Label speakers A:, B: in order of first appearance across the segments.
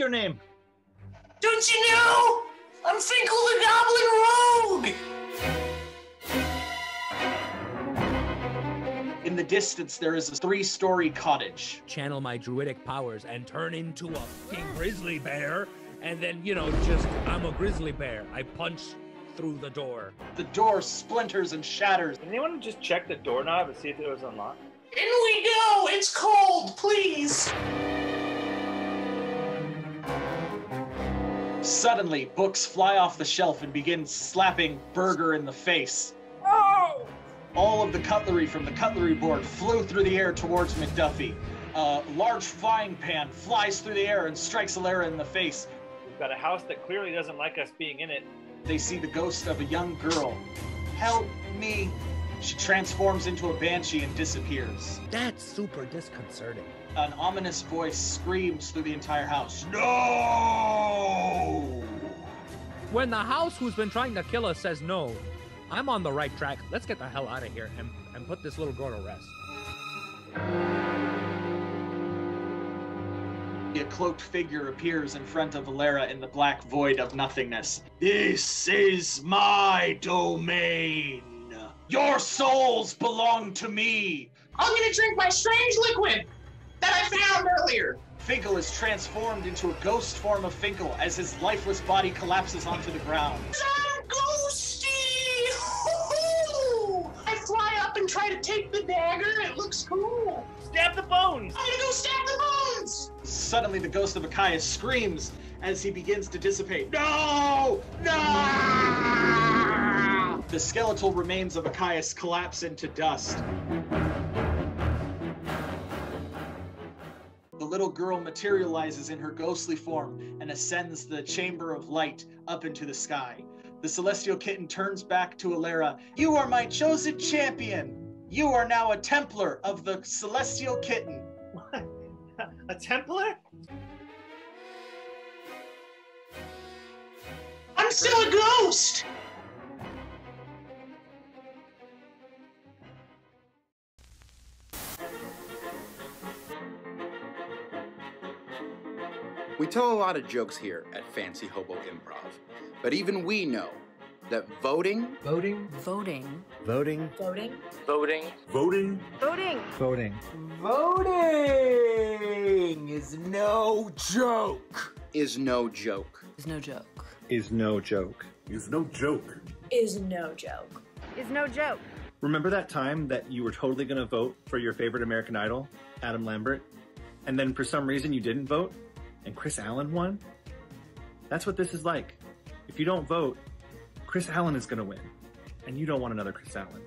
A: your name?
B: Don't you know? I'm Finkel the Goblin Rogue!
C: In the distance, there is a 3-story cottage.
D: Channel my druidic powers and turn into a fucking grizzly bear. And then, you know, I'm a grizzly bear. I punch through the door.
C: The door splinters and shatters.
A: Can anyone just check the doorknob and see if it was unlocked?
B: In we go! It's cold, please!
C: Suddenly, books fly off the shelf and begin slapping Burger in the face.
B: Oh!
C: All of the cutlery from the cutlery board flew through the air towards McDuffey. A large frying pan flies through the air and strikes Alara in the face.
A: We've got a house that clearly doesn't like us being in it.
C: They see the ghost of a young girl. Help me! She transforms into a banshee and disappears.
D: That's super disconcerting.
C: An ominous voice screams through the entire house. No!
D: When the house who's been trying to kill us says no, I'm on the right track. Let's get the hell out of here and put this little girl to rest.
C: A cloaked figure appears in front of Alara in the black void of nothingness. This is my domain. Your souls belong to me.
B: I'm gonna drink my strange liquid that I found earlier.
C: Finkel is transformed into a ghost form of Finkel as his lifeless body collapses onto the ground.
B: I'm ghosty! Hoo-hoo! I fly up and try to take the dagger. It looks cool.
A: Stab the bones!
B: I'm gonna go stab the bones!
C: Suddenly, the ghost of Achaeus screams as he begins to dissipate. No! No! The skeletal remains of Achaeus collapse into dust. The little girl materializes in her ghostly form and ascends the chamber of light up into the sky. The celestial kitten turns back to Alara. You are my chosen champion! You are now a Templar of the celestial kitten.
A: What? A Templar?
B: I'm still a ghost!
E: We tell a lot of jokes here at Fancy Hobo Improv, but even we know that voting
F: is no joke.
E: is no joke.
G: Is no joke.
H: Is no joke.
I: Is no joke.
G: Is no joke.
J: Is no joke.
H: Remember that time that you were totally going to vote for your favorite American Idol, Adam Lambert, and then for some reason you didn't vote, and Chris Allen won? That's what this is like. If you don't vote, Chris Allen is going to win, and you don't want another Chris Allen.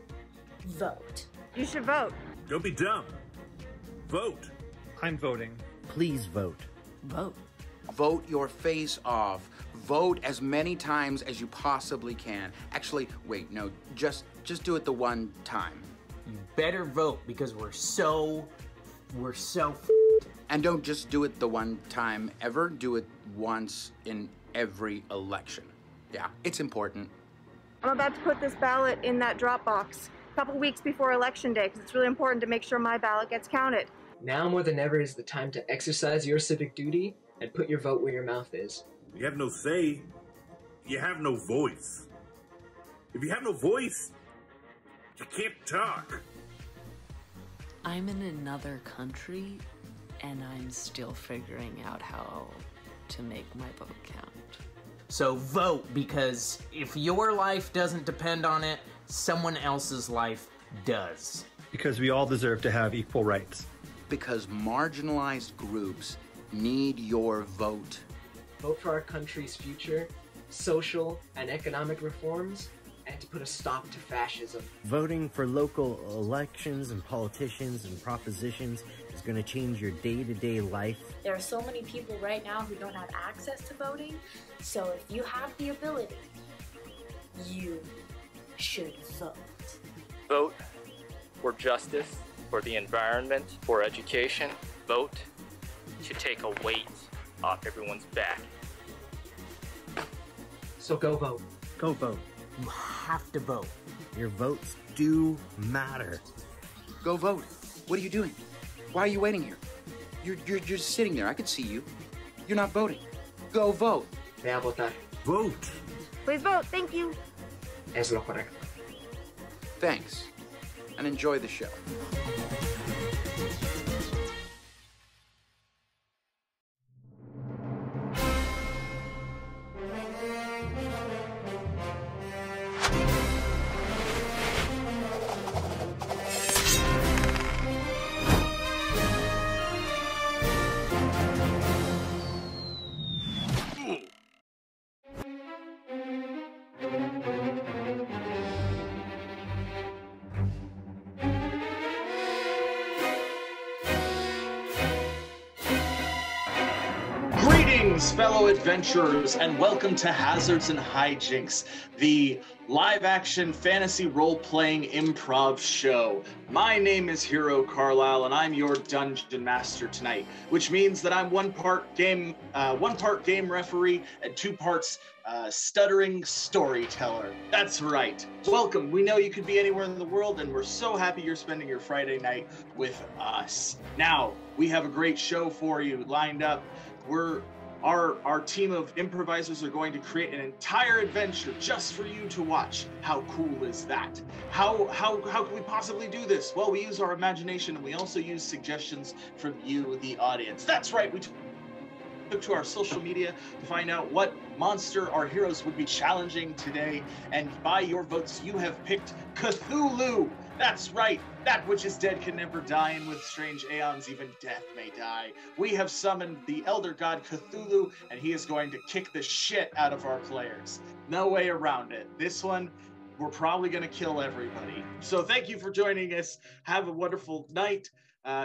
G: Vote.
J: You should vote.
I: Don't be dumb. Vote.
H: I'm voting.
F: Please vote.
G: Vote.
E: Vote your face off. Vote as many times as you possibly can. Actually, wait, no, just do it the one time.
F: You better vote because we're so
E: And don't just do it the one time ever, do it once in every election. Yeah, it's important.
J: I'm about to put this ballot in that drop box a couple weeks before Election Day because it's really important to make sure my ballot gets counted.
K: Now more than ever is the time to exercise your civic duty and put your vote where your mouth is.
I: You have no say. You have no voice. If you have no voice, you can't talk.
G: I'm in another country and I'm still figuring out how to make my vote count.
F: So vote, because if your life doesn't depend on it, someone else's life does.
H: Because we all deserve to have equal rights.
E: Because marginalized groups need your vote.
K: Vote for our country's future, social and economic reforms, and to put a stop to fascism.
F: Voting for local elections and politicians and propositions is going to change your day-to-day life.
L: There are so many people right now who don't have access to voting, so if you have the ability, you should vote.
M: Vote for justice, for the environment, for education. Vote to take a weight off everyone's back.
K: So go vote.
H: Go vote.
F: You have to vote. Your votes do matter.
E: Go vote. What are you doing? Why are you waiting here? You're just sitting there. I can see you. You're not voting. Go vote.
K: Ve a votar.
I: Vote.
J: Please vote. Thank you.
K: Es lo correcto.
E: Thanks, and enjoy the show.
C: Greetings, fellow adventurers, and welcome to Hazards and Hijinks, the live-action fantasy role-playing improv show. My name is Hero Carlisle, and I'm your dungeon master tonight, which means that I'm one part game referee and 2 parts stuttering storyteller. That's right. Welcome. We know you could be anywhere in the world, and we're so happy you're spending your Friday night with us. Now, we have a great show for you lined up. Our team of improvisers are going to create an entire adventure just for you to watch. How cool is that? How can we possibly do this? Well, we use our imagination, and we also use suggestions from you, the audience. That's right. We took to our social media to find out what monster our heroes would be challenging today, and by your votes, you have picked Cthulhu. That's right. That which is dead can never die, and with strange aeons, even death may die. We have summoned the elder god Cthulhu, and he is going to kick the shit out of our players. No way around it. This one, we're probably going to kill everybody. So thank you for joining us. Have a wonderful night.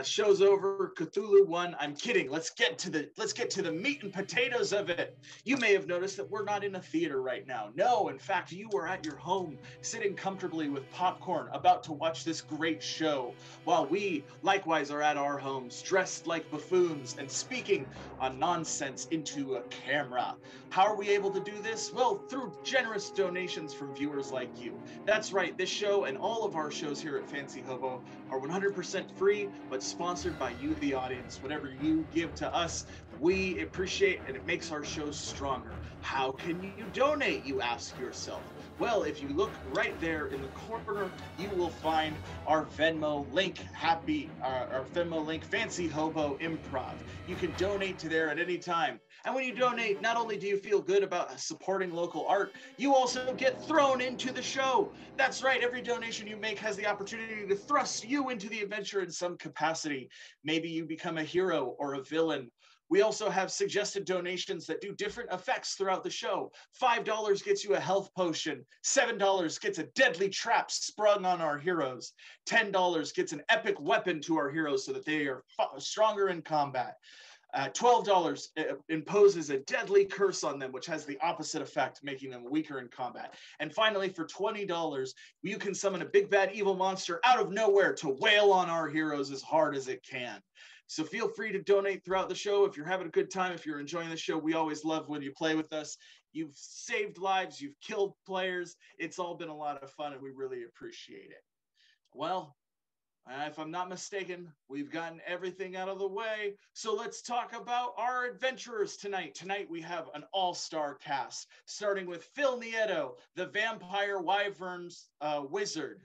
C: Show's over. Cthulhu won. I'm kidding. Let's get to the meat and potatoes of it. You may have noticed that we're not in a theater right now. No, in fact, you are at your home, sitting comfortably with popcorn, about to watch this great show, while we likewise are at our homes, dressed like buffoons and speaking on nonsense into a camera. How are we able to do this? Well, through generous donations from viewers like you. That's right. This show and all of our shows here at Fancy Hobo are 100% free, but sponsored by you, the audience. Whatever you give to us, we appreciate, and it makes our shows stronger. How can you donate, you ask yourself? Well, if you look right there in the corner, you will find our Venmo link, our Venmo link, Fancy Hobo Improv. You can donate to there at any time. And when you donate, not only do you feel good about supporting local art, you also get thrown into the show. That's right, every donation you make has the opportunity to thrust you into the adventure in some capacity. Maybe you become a hero or a villain. We also have suggested donations that do different effects throughout the show. $5 gets you a health potion. $7 gets a deadly trap sprung on our heroes. $10 gets an epic weapon to our heroes so that they are stronger in combat. $12 imposes a deadly curse on them, which has the opposite effect, making them weaker in combat. And finally, for $20, you can summon a big bad evil monster out of nowhere to wail on our heroes as hard as it can. So feel free to donate throughout the show if you're having a good time, if you're enjoying the show. We always love when you play with us. You've saved lives, you've killed players. It's all been a lot of fun, and we really appreciate it. Well, if I'm not mistaken, we've gotten everything out of the way. So let's talk about our adventurers tonight. Tonight we have an all-star cast, starting with Phil Nieto, the vampire wyvern's wizard.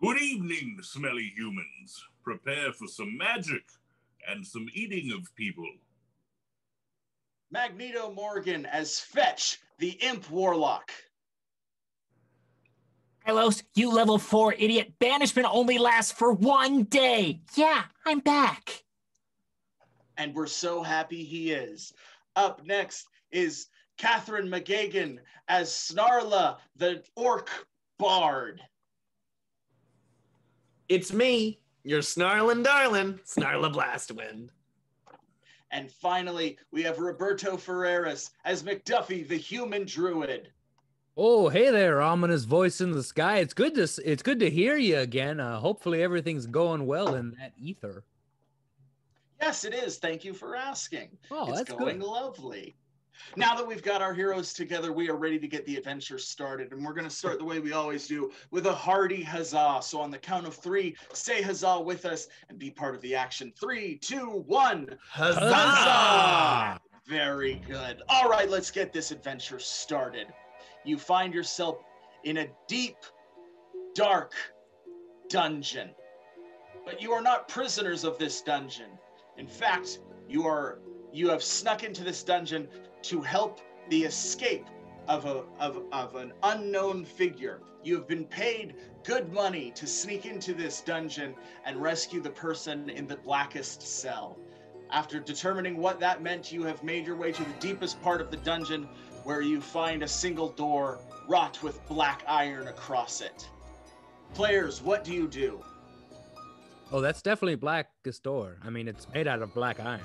I: Good evening, smelly humans. Prepare for some magic and some eating of people.
C: Magneto Morgan as Fetch, the imp warlock.
N: Philos, you level 4 idiot. Banishment only lasts for 1 day. Yeah, I'm back.
C: And we're so happy he is. Up next is Catherine McGheoghegan as Snarla, the orc bard.
O: It's me, your snarlin' darlin', Snarla Blastwind.
C: And finally, we have Roberto Ferreras as McDuffey, the human druid.
D: Oh, hey there, ominous voice in the sky. It's good to hear you again. Hopefully everything's going well in that ether.
C: Yes, it is. Thank you for asking.
D: Oh,
C: it's
D: that's
C: going
D: good.
C: lovely. Now that we've got our heroes together, we are ready to get the adventure started. And we're going to start the way we always do, with a hearty huzzah. So on the count of 3, say huzzah with us and be part of the action. 3, 2, 1.
O: Huzzah!
C: Huzzah! Very good. All right, let's get this adventure started. You find yourself in a deep, dark dungeon. But you are not prisoners of this dungeon. In fact, you have snuck into this dungeon to help the escape of an unknown figure. You have been paid good money to sneak into this dungeon and rescue the person in the blackest cell. After determining what that meant, you have made your way to the deepest part of the dungeon, where you find a single door wrought with black iron across it. Players, what do you do?
D: Oh, that's definitely blackest door. I mean, it's made out of black iron.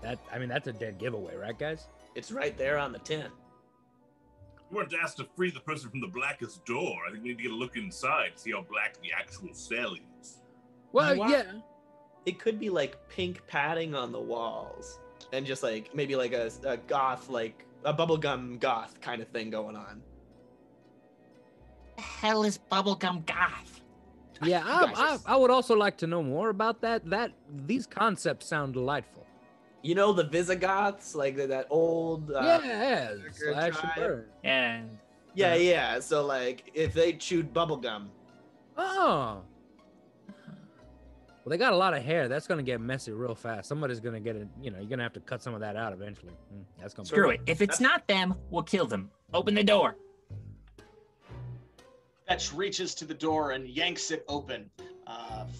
D: I mean, that's a dead giveaway, right, guys?
O: It's right there on the tin.
I: We weren't asked to free the person from the blackest door. I think we need to get a look inside, see how black the actual cell is.
D: Well, yeah.
O: It could be like pink padding on the walls, and just like maybe like a goth, like a bubblegum goth kind of thing going on.
N: The hell is bubblegum goth?
D: Yeah, I would also like to know more about that. These concepts sound delightful.
O: You know the Visigoths, like that old
D: yeah, slash and burn.
N: And
O: yeah. So like if they chewed bubblegum.
D: Oh. Well, they got a lot of hair. That's gonna get messy real fast. Somebody's gonna get it. You know, you're gonna have to cut some of that out eventually. That's gonna
N: screw it. If it's not them, we'll kill them. Open the door.
C: Fetch reaches to the door and yanks it open.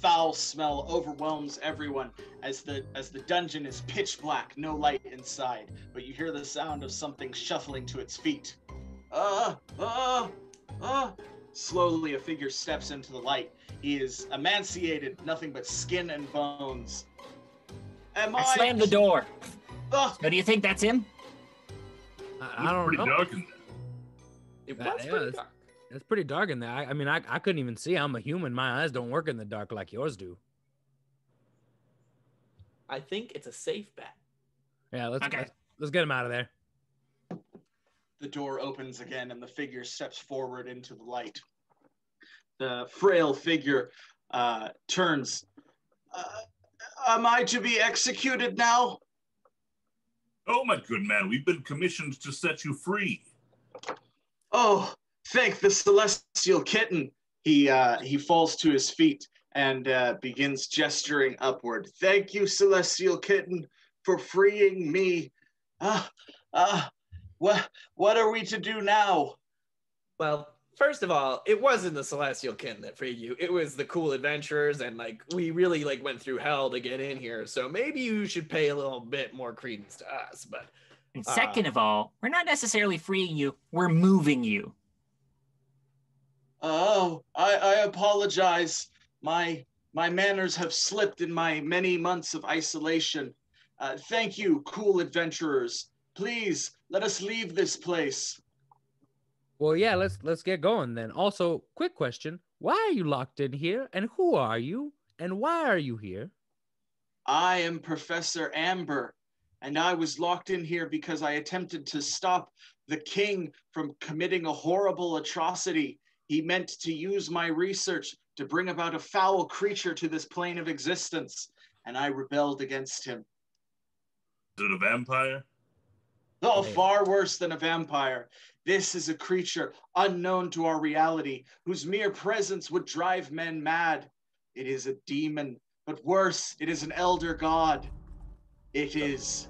C: Foul smell overwhelms everyone as the dungeon is pitch black, no light inside. But you hear the sound of something shuffling to its feet. Slowly, a figure steps into the light. He is emaciated, nothing but skin and bones.
N: I slammed the door. So do you think that's him?
D: I don't know.
I: Pretty dark in there.
O: It was pretty dark.
D: It's pretty dark in there. I mean, I couldn't even see. I'm a human. My eyes don't work in the dark like yours do.
O: I think it's a safe bet.
D: Yeah, let's get him out of there.
C: The door opens again and the figure steps forward into the light. The frail figure turns. Am I to be executed now?
I: Oh, my good man, we've been commissioned to set you free.
C: Oh, thank the celestial kitten. He falls to his feet and begins gesturing upward. Thank you, celestial kitten, for freeing me. What are we to do now?
O: Well, first of all, it wasn't the celestial kitten that freed you. It was the cool adventurers, and like we really like went through hell to get in here. So maybe you should pay a little bit more credence to us. But
N: and second of all, we're not necessarily freeing you. We're moving you.
C: Oh, I apologize. My manners have slipped in my many months of isolation. Thank you, cool adventurers. Please, let us leave this place.
D: Well, yeah, let's get going then. Also, quick question. Why are you locked in here? And who are you? And why are you here?
C: I am Professor Amber, and I was locked in here because I attempted to stop the king from committing a horrible atrocity. He meant to use my research to bring about a foul creature to this plane of existence, and I rebelled against him.
I: Is it a vampire?
C: Oh, far worse than a vampire. This is a creature unknown to our reality, whose mere presence would drive men mad. It is a demon, but worse, it is an elder god. It is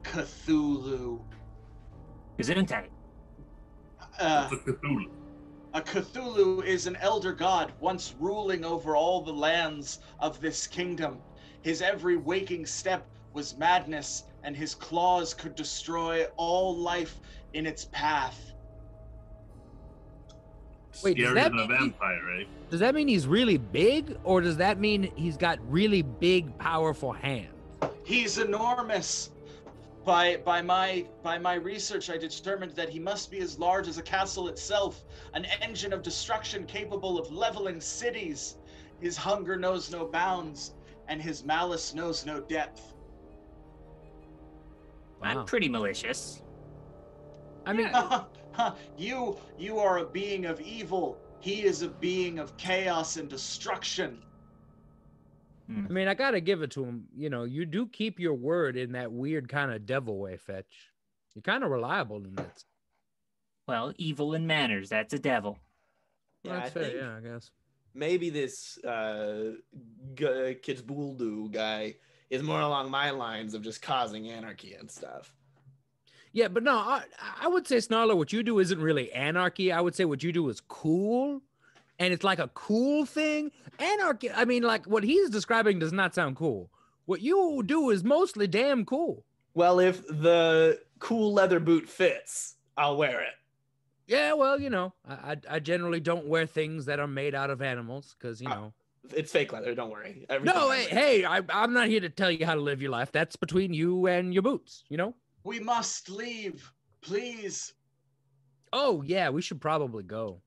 C: Cthulhu.
N: Gesundheit.
I: Cthulhu.
C: A Cthulhu is an elder god, once ruling over all the lands of this kingdom. His every waking step was madness, and his claws could destroy all life in its path.
D: Wait,
I: Scarier than a vampire, right?
D: Does that mean he's really big, or does that mean he's got really big, powerful hands?
C: He's enormous. By my research, I determined that he must be as large as a castle itself, an engine of destruction capable of leveling cities. His hunger knows no bounds, and his malice knows no depth.
N: I'm pretty malicious.
D: I mean,
C: you are a being of evil. He is a being of chaos and destruction.
D: I mean, I gotta give it to him. You know, you do keep your word in that weird kind of devil way, Fetch. You're kind of reliable in that.
N: Well, evil in manners, that's a devil.
O: Yeah,
D: That's fair, yeah, I guess.
O: Maybe this Cthulhu guy is more along my lines of just causing anarchy and stuff.
D: Yeah, but no, I would say, Snarla, what you do isn't really anarchy. I would say what you do is cool. And it's like a cool thing. Anarchy, I mean, like what he's describing does not sound cool. What you do is mostly damn cool.
O: Well, if the cool leather boot fits, I'll wear it.
D: Yeah, well, you know, I generally don't wear things that are made out of animals because, you know.
O: It's fake leather, don't worry.
D: No, hey, I'm not here to tell you how to live your life. That's between you and your boots, you know?
C: We must leave, please.
D: Oh, yeah, we should probably go.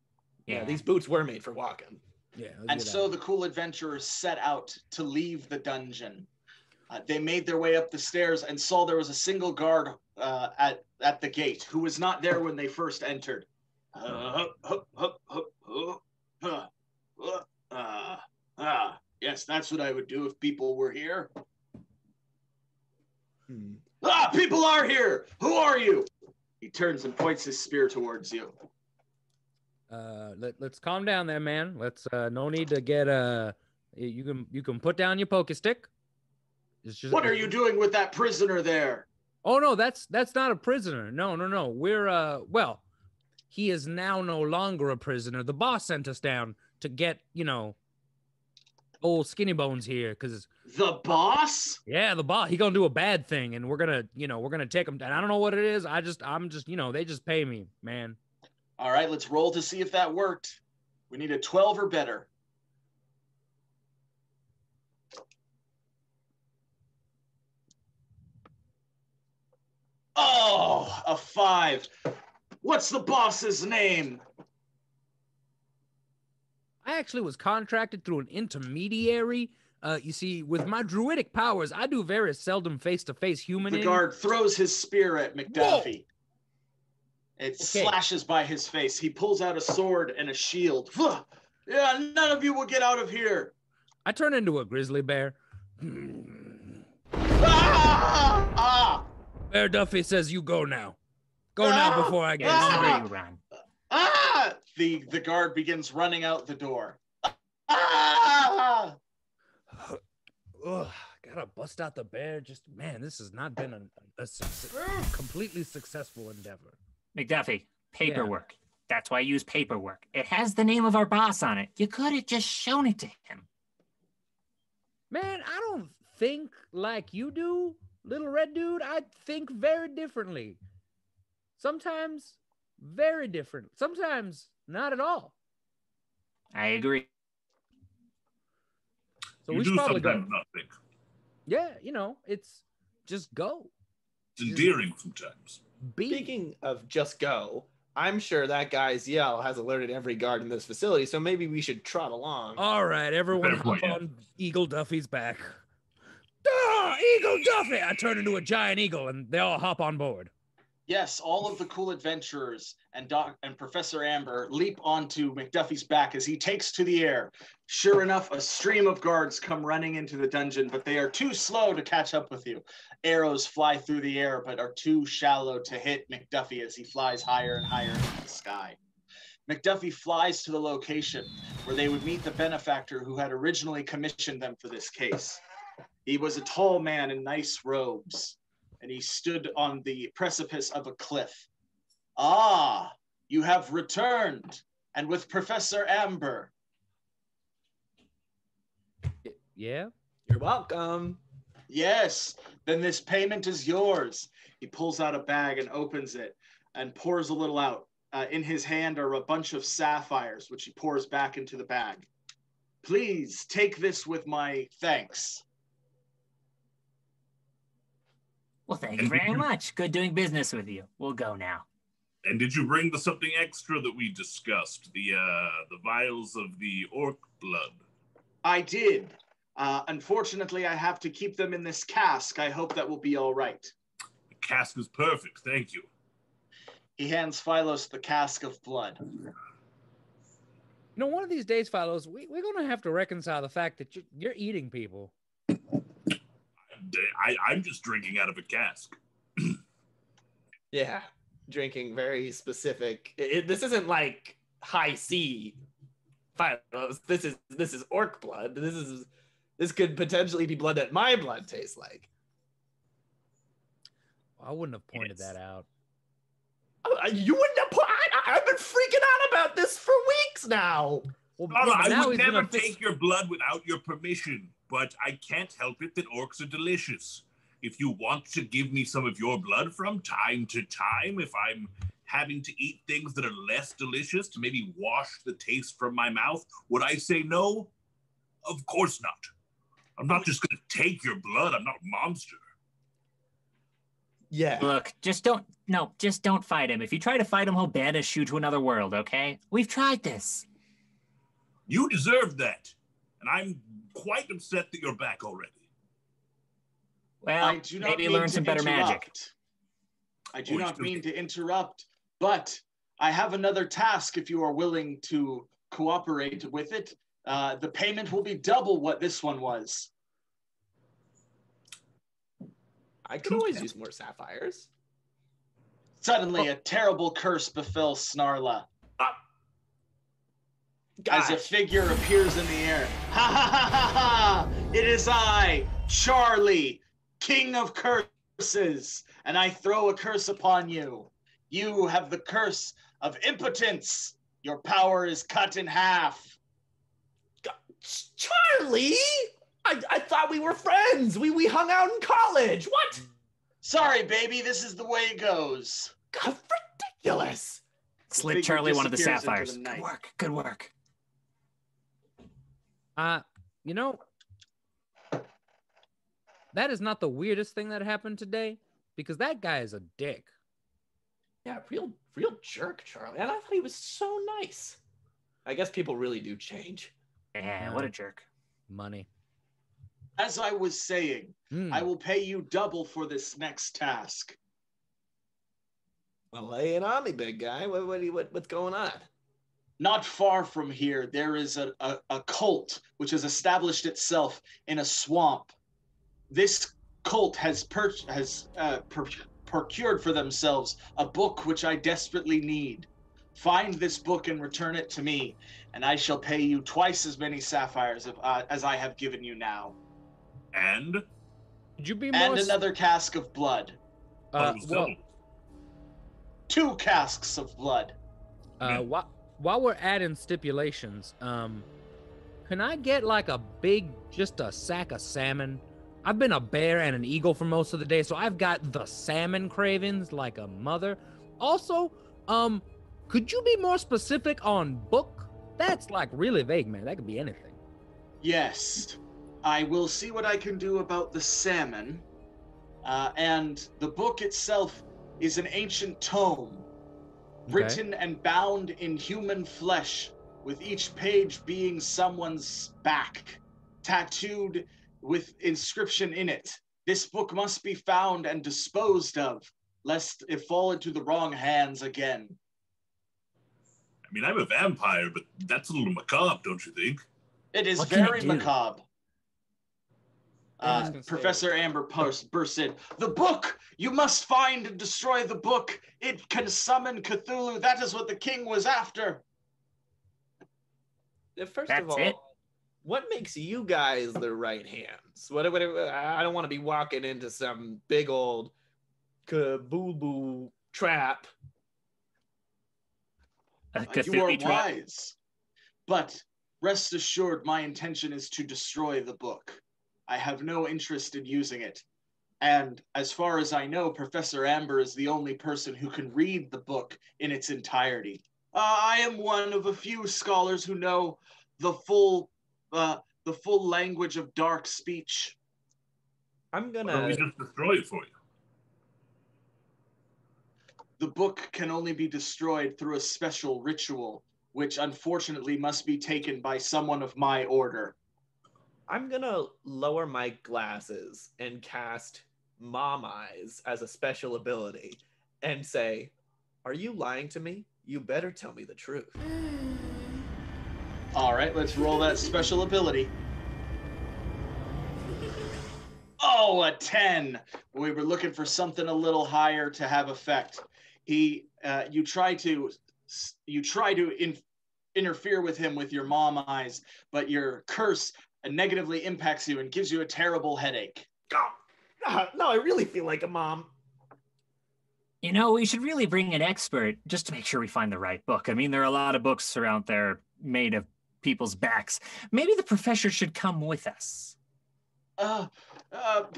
O: Yeah, these boots were made for walking.
D: Yeah.
C: And so the cool adventurers set out to leave the dungeon. They made their way up the stairs and saw there was a single guard at the gate who was not there when they first entered. Yes, that's what I would do if people were here. People are here! Who are you? He turns and points his spear towards you.
D: Let's calm down there, man. Let's no need to get you can put down your poke stick.
C: What are you doing with that prisoner there?
D: Oh no, that's not a prisoner. No. We're well, he is now no longer a prisoner. The boss sent us down to get, you know, old Skinny Bones here, because
C: the boss?
D: Yeah, the boss. He gonna do a bad thing, and we're gonna take him down. I don't know what it is. I'm just, you know, they just pay me, man.
C: All right, let's roll to see if that worked. We need a 12 or better. Oh, a 5. What's the boss's name?
D: I actually was contracted through an intermediary. You see, with my druidic powers, I do very seldom face-to-face human.
C: The guard throws his spear at McDuffey. It slashes by his face. He pulls out a sword and a shield. Yeah, none of you will get out of here.
D: I turn into a grizzly bear. Bear Duffey says you go now. Go now before I get
N: you run.
C: The guard begins running out the door.
D: Gotta bust out the bear. Just, man, this has not been a completely successful endeavor.
N: McDuffey, paperwork. That's why I use paperwork. It has the name of our boss on it. You could have just shown it to him.
D: Man, I don't think like you do, little red dude. I think very differently. Sometimes very different. Sometimes not at all.
N: I agree.
D: So
I: you
D: we should
I: do
D: probably go.
I: sometimes not think.
D: Yeah, you know, it's just go.
I: It's endearing sometimes.
O: Speaking of just go, I'm sure that guy's yell has alerted every guard in this facility, so maybe we should trot along.
D: All right, everyone hop on Eagle Duffy's back. Eagle Duffy! I turn into a giant eagle, and they all hop on board.
C: Yes, all of the cool adventurers and Professor Amber leap onto McDuffie's back as he takes to the air. Sure enough, a stream of guards come running into the dungeon, but they are too slow to catch up with you. Arrows fly through the air, but are too shallow to hit McDuffie as he flies higher and higher into the sky. McDuffie flies to the location where they would meet the benefactor who had originally commissioned them for this case. He was a tall man in nice robes, and he stood on the precipice of a cliff. Ah, you have returned, and with Professor Amber.
D: Yeah?
O: You're welcome.
C: Yes, then this payment is yours. He pulls out a bag and opens it and pours a little out. In his hand are a bunch of sapphires, which he pours back into the bag. Please take this with my thanks.
N: Well, thank you very much. Good doing business with you. We'll go now.
I: And did you bring the something extra that we discussed? The vials of the orc blood?
C: I did. Unfortunately, I have to keep them in this cask. I hope that will be all right.
I: The cask is perfect. Thank you.
C: He hands Philos the cask of blood.
D: You know, one of these days, Philos, we're going to have to reconcile the fact that you're eating people.
I: I'm just drinking out of a cask.
O: Yeah, drinking very specific. This isn't like high C Philos. This is orc blood. This could potentially be blood that my blood tastes like.
D: I wouldn't have pointed that out.
O: You wouldn't have put. I've been freaking out about this for weeks now.
D: Well,
I: I would never take your blood without your permission, but I can't help it that orcs are delicious. If you want to give me some of your blood from time to time, if I'm having to eat things that are less delicious to maybe wash the taste from my mouth, would I say no? Of course not. I'm not just going to take your blood. I'm not a monster.
O: Yeah.
N: Look, just don't fight him. If you try to fight him, he'll banish you to another world, okay? We've tried this.
I: You deserve that. And I'm quite upset that you're back already.
N: Well, maybe learn some better magic.
C: I do not mean to interrupt, but I have another task if you are willing to cooperate with it. The payment will be double what this one was.
O: I could always use more sapphires.
C: Suddenly, a terrible curse befell Snarla. As a figure appears in the air. Ha ha ha ha ha! It is I, Charlie, King of Curses, and I throw a curse upon you. You have the curse of impotence. Your power is cut in half.
O: Charlie? I thought we were friends. We hung out in college. What?
C: Sorry, baby. This is the way it goes.
O: God, ridiculous.
N: Slid Charlie one of the sapphires. Good work. Good work.
D: You know, that is not the weirdest thing that happened today, because that guy is a dick.
O: Yeah, real jerk, Charlie. And I thought he was so nice. I guess people really do change.
N: Yeah, what a jerk.
D: Money.
C: As I was saying, I will pay you double for this next task.
O: Well, lay it on me, big guy. What's going on?
C: Not far from here, there is a cult which has established itself in a swamp. This cult has procured for themselves a book which I desperately need. Find this book and return it to me, and I shall pay you twice as many sapphires as I have given you now.
I: And?
D: Could you be
C: and another cask of blood.
D: Well,
C: 2 casks of blood.
D: While we're adding stipulations, can I get like just a sack of salmon? I've been a bear and an eagle for most of the day, so I've got the salmon cravings like a mother. Also, could you be more specific on book? That's like really vague, man. That could be anything.
C: Yes. I will see what I can do about the salmon. And the book itself is an ancient tome, written and bound in human flesh, with each page being someone's back, tattooed with inscription in it. This book must be found and disposed of, lest it fall into the wrong hands again.
I: I mean, I'm a vampire, but that's a little macabre, don't you think?
C: It is very macabre. Professor Amber bursts in. The book! You must find and destroy the book! It can summon Cthulhu. That is what the king was after.
O: First of all, what makes you guys the right hands? I don't want to be walking into some big old kaboo trap.
C: You are wise. But rest assured, my intention is to destroy the book. I have no interest in using it. And as far as I know, Professor Amber is the only person who can read the book in its entirety. I am one of a few scholars who know the full language of dark speech.
O: I'm gonna...
I: Why don't we just destroy it for you?
C: The book can only be destroyed through a special ritual, which unfortunately must be taken by someone of my order.
O: I'm gonna lower my glasses and cast Mom Eyes as a special ability and say, Are you lying to me? You better tell me the truth.
C: All right, let's roll that special ability. Oh, a 10. We were looking for something a little higher to have effect. You try to interfere with him with your mom eyes, but your curse negatively impacts you and gives you a terrible headache.
O: No, I really feel like a mom.
N: You know, we should really bring an expert just to make sure we find the right book. I mean, there are a lot of books around there made of people's backs. Maybe the professor should come with us.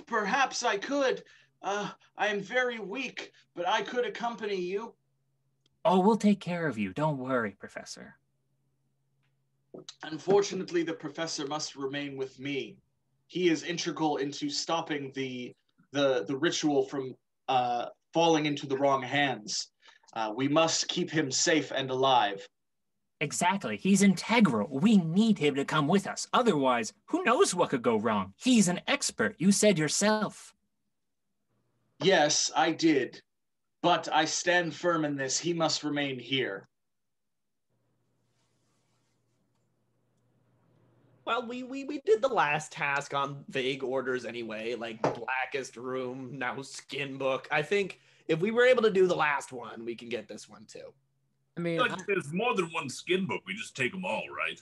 C: Perhaps I could. I am very weak, but I could accompany you.
N: Oh, we'll take care of you. Don't worry, Professor.
C: Unfortunately, the professor must remain with me. He is integral into stopping the ritual from falling into the wrong hands. We must keep him safe and alive.
N: Exactly. He's integral. We need him to come with us. Otherwise, who knows what could go wrong? He's an expert. You said yourself.
C: Yes, I did. But I stand firm in this. He must remain here.
O: Well, we did the last task on vague orders anyway, like Blackest Room, now Skin Book. I think if we were able to do the last one, we can get this one too.
D: I mean,
I: like there's more than one skin book. We just take them all, right?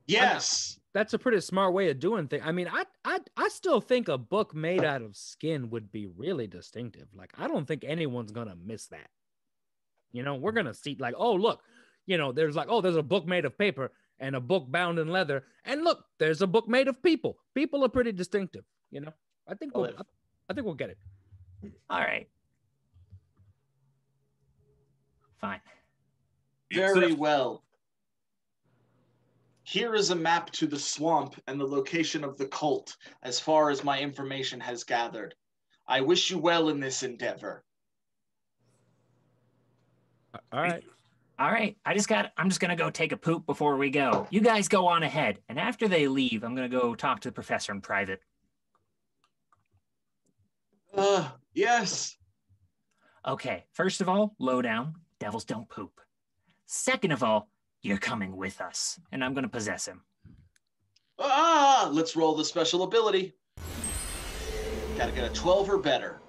C: Yes.
D: That's a pretty smart way of doing things. I mean, I still think a book made out of skin would be really distinctive. Like, I don't think anyone's gonna miss that. You know, we're gonna see like, oh look, you know, there's like, oh, there's a book made of paper and a book bound in leather, and look, there's a book made of people. People are pretty distinctive. You know, I think we'll get it.
N: All right. Fine.
C: Very well. Here is a map to the swamp and the location of the cult, as far as my information has gathered. I wish you well in this endeavor.
D: All right.
N: All right. I'm just going to go take a poop before we go. You guys go on ahead. And after they leave, I'm going to go talk to the professor in private.
C: Yes.
N: Okay. First of all, low down. Devils don't poop. Second of all, you're coming with us, and I'm going to possess him.
C: Let's roll the special ability. Gotta get a 12 or better.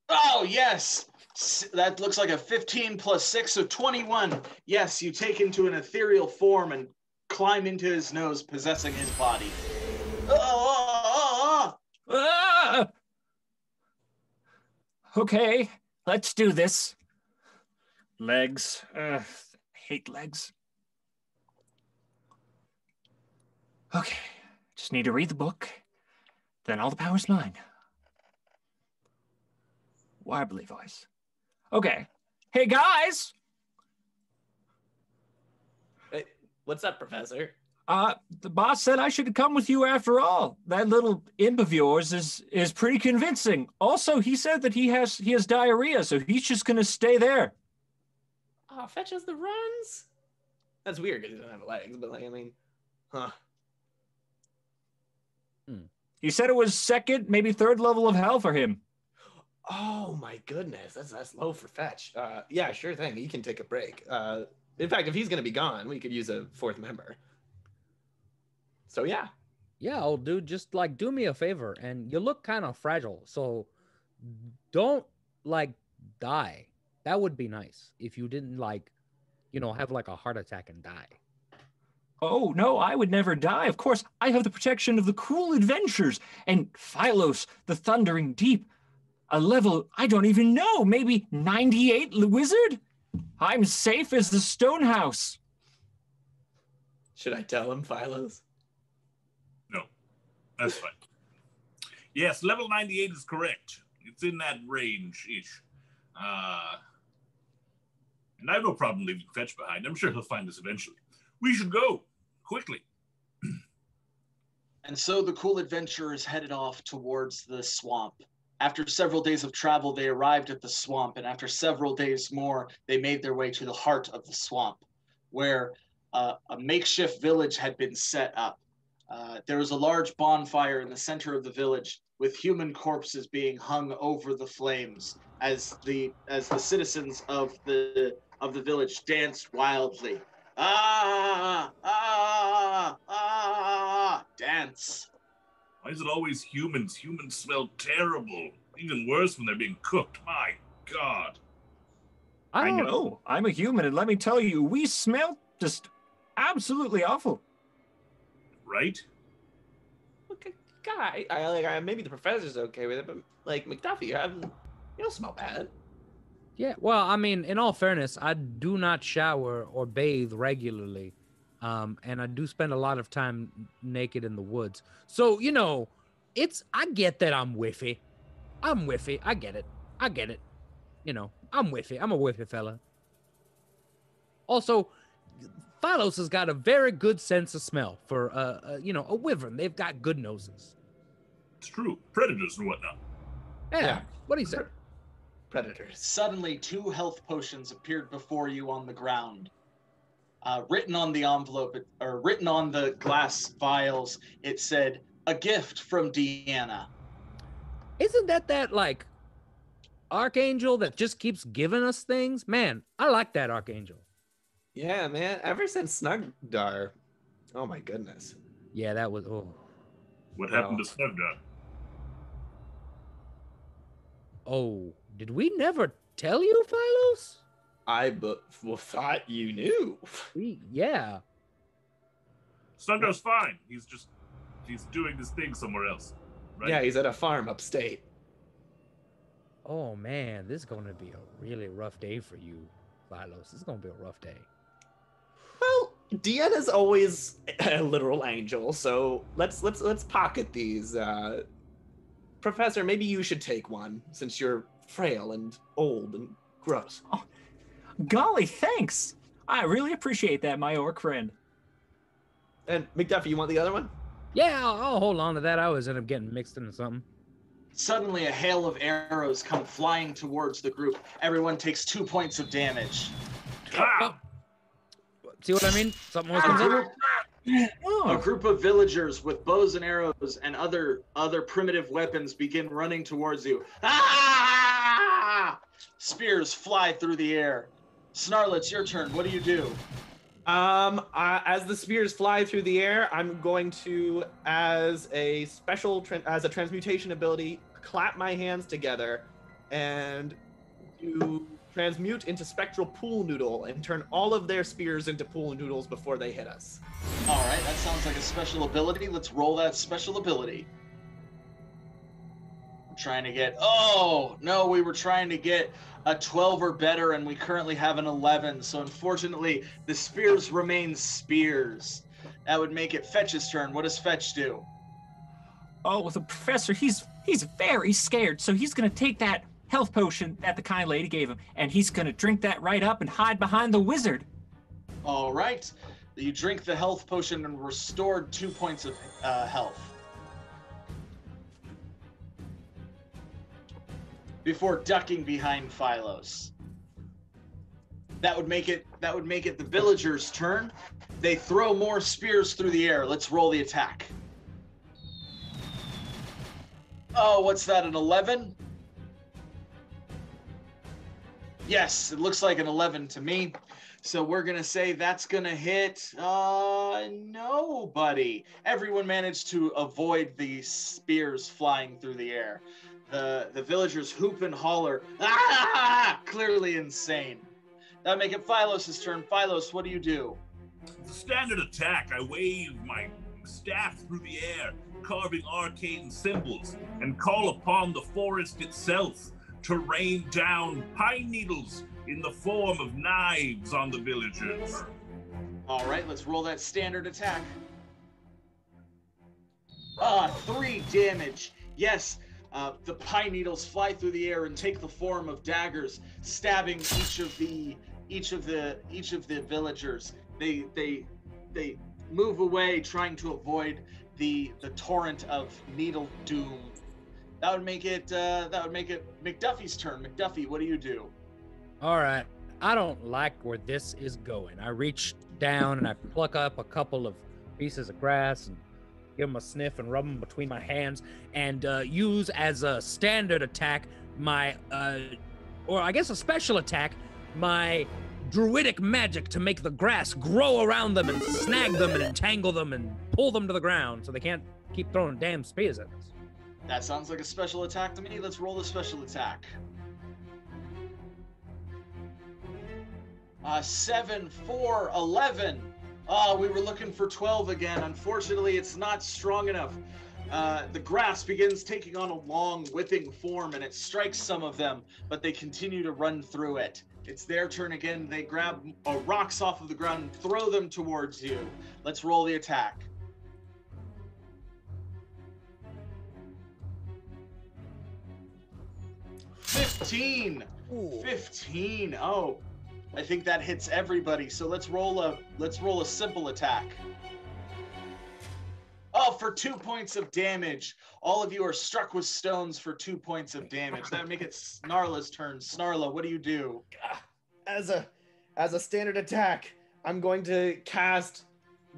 C: Oh, yes. That looks like a 15 plus 6, so 21. Yes, you take into an ethereal form and climb into his nose, possessing his body.
N: Okay, let's do this. Legs. Hate legs. Okay, just need to read the book. Then all the power's mine. Warbly voice. Okay. Hey, guys!
O: Hey, what's up, Professor?
N: The boss said I should come with you after all. That little imp of yours is pretty convincing. Also, he said that he has diarrhea, so he's just gonna stay there.
O: Oh, Fetch has the runs? That's weird because he doesn't have legs, but like, I mean, huh.
N: He said it was second, maybe third level of hell for him.
O: Oh my goodness, that's low for Fetch. Yeah, sure thing. He can take a break. In fact, if he's gonna be gone, we could use a fourth member. So yeah.
D: Yeah, old dude, just like do me a favor, and you look kind of fragile, so don't like die. That would be nice if you didn't like, you know, have like a heart attack and die.
N: Oh, no, I would never die. Of course, I have the protection of the cruel adventures and Philos, the thundering deep. A level I don't even know, maybe 98 wizard? I'm safe as the stone house.
O: Should I tell him, Philos?
I: No, that's fine. Yes, level 98 is correct. It's in that range-ish. And I have no problem leaving Fetch behind. I'm sure he'll find us eventually. We should go, quickly.
C: And so the cool adventurers headed off towards the swamp. After several days of travel, they arrived at the swamp, and after several days more, they made their way to the heart of the swamp, where a makeshift village had been set up. There is a large bonfire in the center of the village with human corpses being hung over the flames as the citizens of the village dance wildly. Dance.
I: Why is it always humans? Humans smell terrible. Even worse when they're being cooked. My God.
N: I know. I'm a human, and let me tell you, we smell just absolutely awful.
I: Right?
O: Okay, guy, maybe the professor's okay with it, but like McDuffie, you don't smell bad.
D: Yeah, well, I mean, in all fairness, I do not shower or bathe regularly. And I do spend a lot of time naked in the woods. So, you know, I get that I'm whiffy. I'm whiffy. I get it. You know, I'm whiffy. I'm a whiffy fella. Also, Philos has got a very good sense of smell for, a wyvern. They've got good noses.
I: It's true. Predators and whatnot.
D: Yeah. What do you say?
O: Predators.
C: Suddenly, 2 health potions appeared before you on the ground. Written on the envelope, or written on the glass vials, it said, "A gift from Deanna."
D: Isn't that like archangel that just keeps giving us things? Man, I like that archangel.
O: Yeah, man. Ever since Snugdar. Oh my goodness.
D: Yeah, that was
I: What happened to Snugdar?
D: Oh, did we never tell you, Philos?
O: I thought you knew.
D: Yeah.
I: Snugdar's fine. He's doing this thing somewhere else. Right?
O: Yeah, he's at a farm upstate.
D: Oh man, this is going to be a really rough day for you, Philos. This is going to be a rough day.
O: Well, Deanna's always a literal angel, so let's pocket these. Professor, maybe you should take one since you're frail and old and gross.
N: Oh, golly, thanks. I really appreciate that, my orc friend.
O: And McDuffie, you want the other one?
D: Yeah, I'll hold on to that. I always end up getting mixed into something.
C: Suddenly, a hail of arrows come flying towards the group. Everyone takes 2 points of damage.
D: Oh. See what I mean? Something else comes up.
C: A group of villagers with bows and arrows and other primitive weapons begin running towards you. Spears fly through the air. Snarla, it's your turn. What do you do?
O: As the spears fly through the air, I'm going to, as a transmutation ability, clap my hands together and do transmute into spectral pool noodle and turn all of their spears into pool noodles before they hit us.
C: All right, that sounds like a special ability. Let's roll that special ability. I'm trying to get... Oh, no, we were trying to get a 12 or better, and we currently have an 11. So unfortunately, the spears remain spears. That would make it Fetch's turn. What does Fetch do?
N: Oh, well, the professor, he's very scared, so he's going to take that health potion that the kind lady gave him, and he's going to drink that right up and hide behind the wizard.
C: All right. You drink the health potion and restored 2 points of health. Before ducking behind Philos. That would make it the villagers' turn. They throw more spears through the air. Let's roll the attack. Oh, what's that, an 11? Yes, it looks like an 11 to me. So we're going to say that's going to hit nobody. Everyone managed to avoid the spears flying through the air. The villagers hoop and holler, clearly insane. That'll make it Philos' turn. Philos, what do you do?
I: It's a standard attack. I wave my staff through the air, carving arcane symbols, and call upon the forest itself to rain down pine needles in the form of knives on the villagers.
C: All right, let's roll that standard attack. 3 damage. Yes, the pine needles fly through the air and take the form of daggers, stabbing each of the villagers. They move away, trying to avoid the torrent of needle doom. That would make it McDuffie's turn. McDuffie, what do you do?
D: All right. I don't like where this is going. I reach down and I pluck up a couple of pieces of grass and give him a sniff and rub him between my hands, and use as a standard attack my, or I guess a special attack, my druidic magic to make the grass grow around them and snag them and entangle them and pull them to the ground so they can't keep throwing damn spears at us.
C: That sounds like a special attack to me. Let's roll the special attack. 7, 4, 11. We were looking for 12 again. Unfortunately, it's not strong enough. The grass begins taking on a long whipping form and it strikes some of them, but they continue to run through it. It's their turn again. They grab rocks off of the ground and throw them towards you. Let's roll the attack. $15. 15. Oh, I think that hits everybody. So let's roll a simple attack. Oh, for 2 points of damage. All of you are struck with stones for 2 points of damage. That would make it Snarla's turn. Snarla, what do you do?
O: As a standard attack, I'm going to cast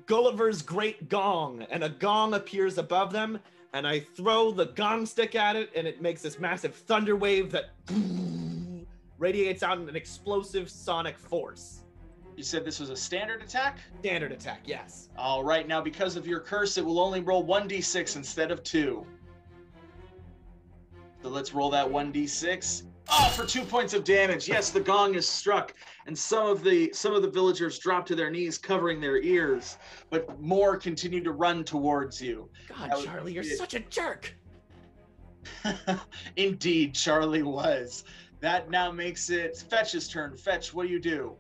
O: Gulliver's Great Gong, and a gong appears above them, and I throw the gong stick at it, and it makes this massive thunder wave that radiates out in an explosive sonic force.
C: You said this was a standard attack?
O: Standard attack, yes.
C: All right, now because of your curse, it will only roll 1d6 instead of 2. So let's roll that 1d6. Oh, for 2 points of damage. Yes, the gong is struck, and some of the villagers drop to their knees, covering their ears, but more continue to run towards you.
O: God, Charlie, you're such a jerk.
C: Indeed, Charlie was. That now makes it Fetch's turn. Fetch, what do you do?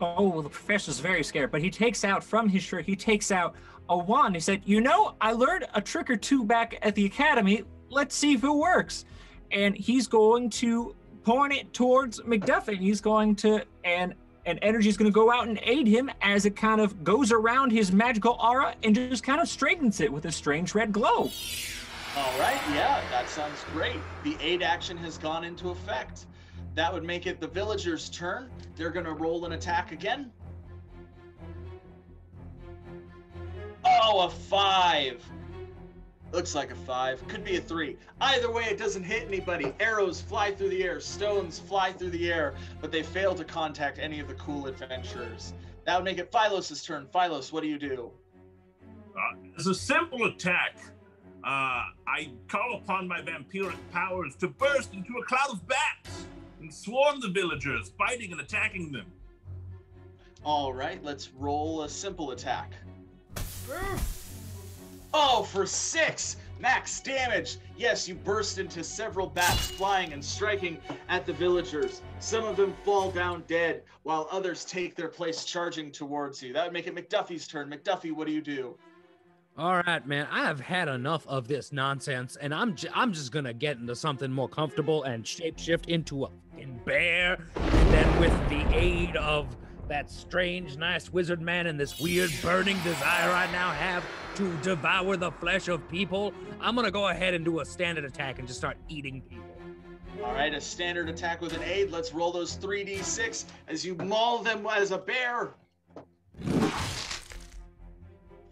N: Oh, well, the professor's very scared, but he takes out from his shirt, he takes out a wand. He said, you know, I learned a trick or two back at the academy. Let's see if it works. And he's going to point it towards McDuffie. And he's going to, and energy is going to go out and aid him as it kind of goes around his magical aura and just kind of straightens it with a strange red glow.
C: All right, yeah, that sounds great. The aid action has gone into effect. That would make it the villagers' turn. They're going to roll an attack again. Oh, a 5. Looks like a 5. Could be a 3. Either way, it doesn't hit anybody. Arrows fly through the air. Stones fly through the air. But they fail to contact any of the cool adventurers. That would make it Philos' turn. Philos, what do you do?
I: As a simple attack, I call upon my vampiric powers to burst into a cloud of bats and swarm the villagers, biting and attacking them.
C: All right, let's roll a simple attack. Oh, for 6! Max damage! Yes, you burst into several bats flying and striking at the villagers. Some of them fall down dead, while others take their place charging towards you. That would make it McDuffie's turn. McDuffie, what do you do?
D: All right, man, I have had enough of this nonsense, and I'm just gonna get into something more comfortable and shapeshift into a fucking bear. And then with the aid of that strange, nice wizard man and this weird burning desire I now have to devour the flesh of people, I'm gonna go ahead and do a standard attack and just start eating people.
C: All right, a standard attack with an aid. Let's roll those 3d6 as you maul them as a bear.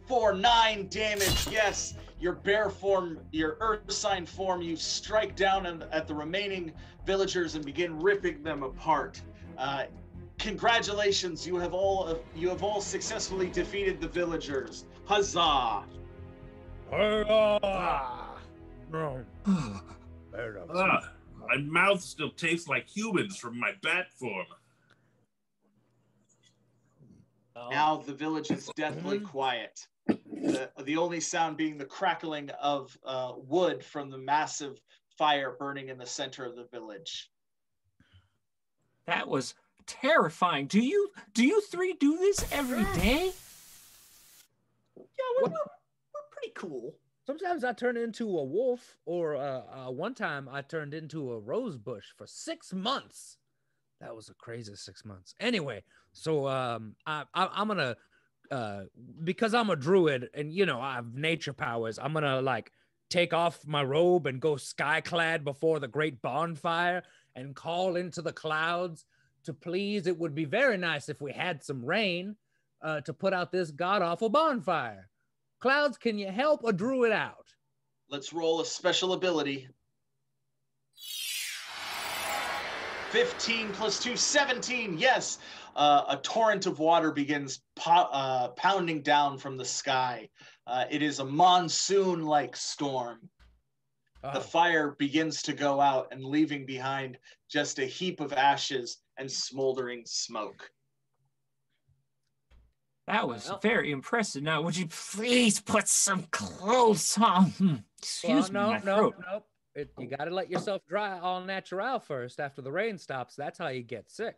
C: For 9 damage, yes. Your bear form, your earth sign form, you strike down at the remaining villagers and begin ripping them apart. Congratulations, you have all successfully defeated the villagers. Huzzah!
D: Hurrah!
I: My mouth still tastes like humans from my bat form.
C: Now the village is deathly quiet. The only sound being the crackling of wood from the massive fire burning in the center of the village.
N: That was terrifying. Do you three do this every day?
O: Yeah, we're pretty cool.
D: Sometimes I turn into a wolf, or one time I turned into a rose bush for 6 months. That was a crazy 6 months. Anyway, so I'm gonna, because I'm a druid and, you know, I have nature powers, I'm gonna like take off my robe and go skyclad before the great bonfire and call into the clouds to please. It would be very nice if we had some rain to put out this god-awful bonfire. Clouds, can you help a druid out?
C: Let's roll a special ability. 15 plus 2, 17. Yes. A torrent of water begins pounding down from the sky. It is a monsoon-like storm.
D: Oh.
C: The fire begins to go out and leaving behind just a heap of ashes and smoldering smoke.
N: That was very impressive. Now, would you please put some clothes on? Excuse me, my throat.
D: Nope. You got to let yourself dry all natural first after the rain stops. That's how you get sick.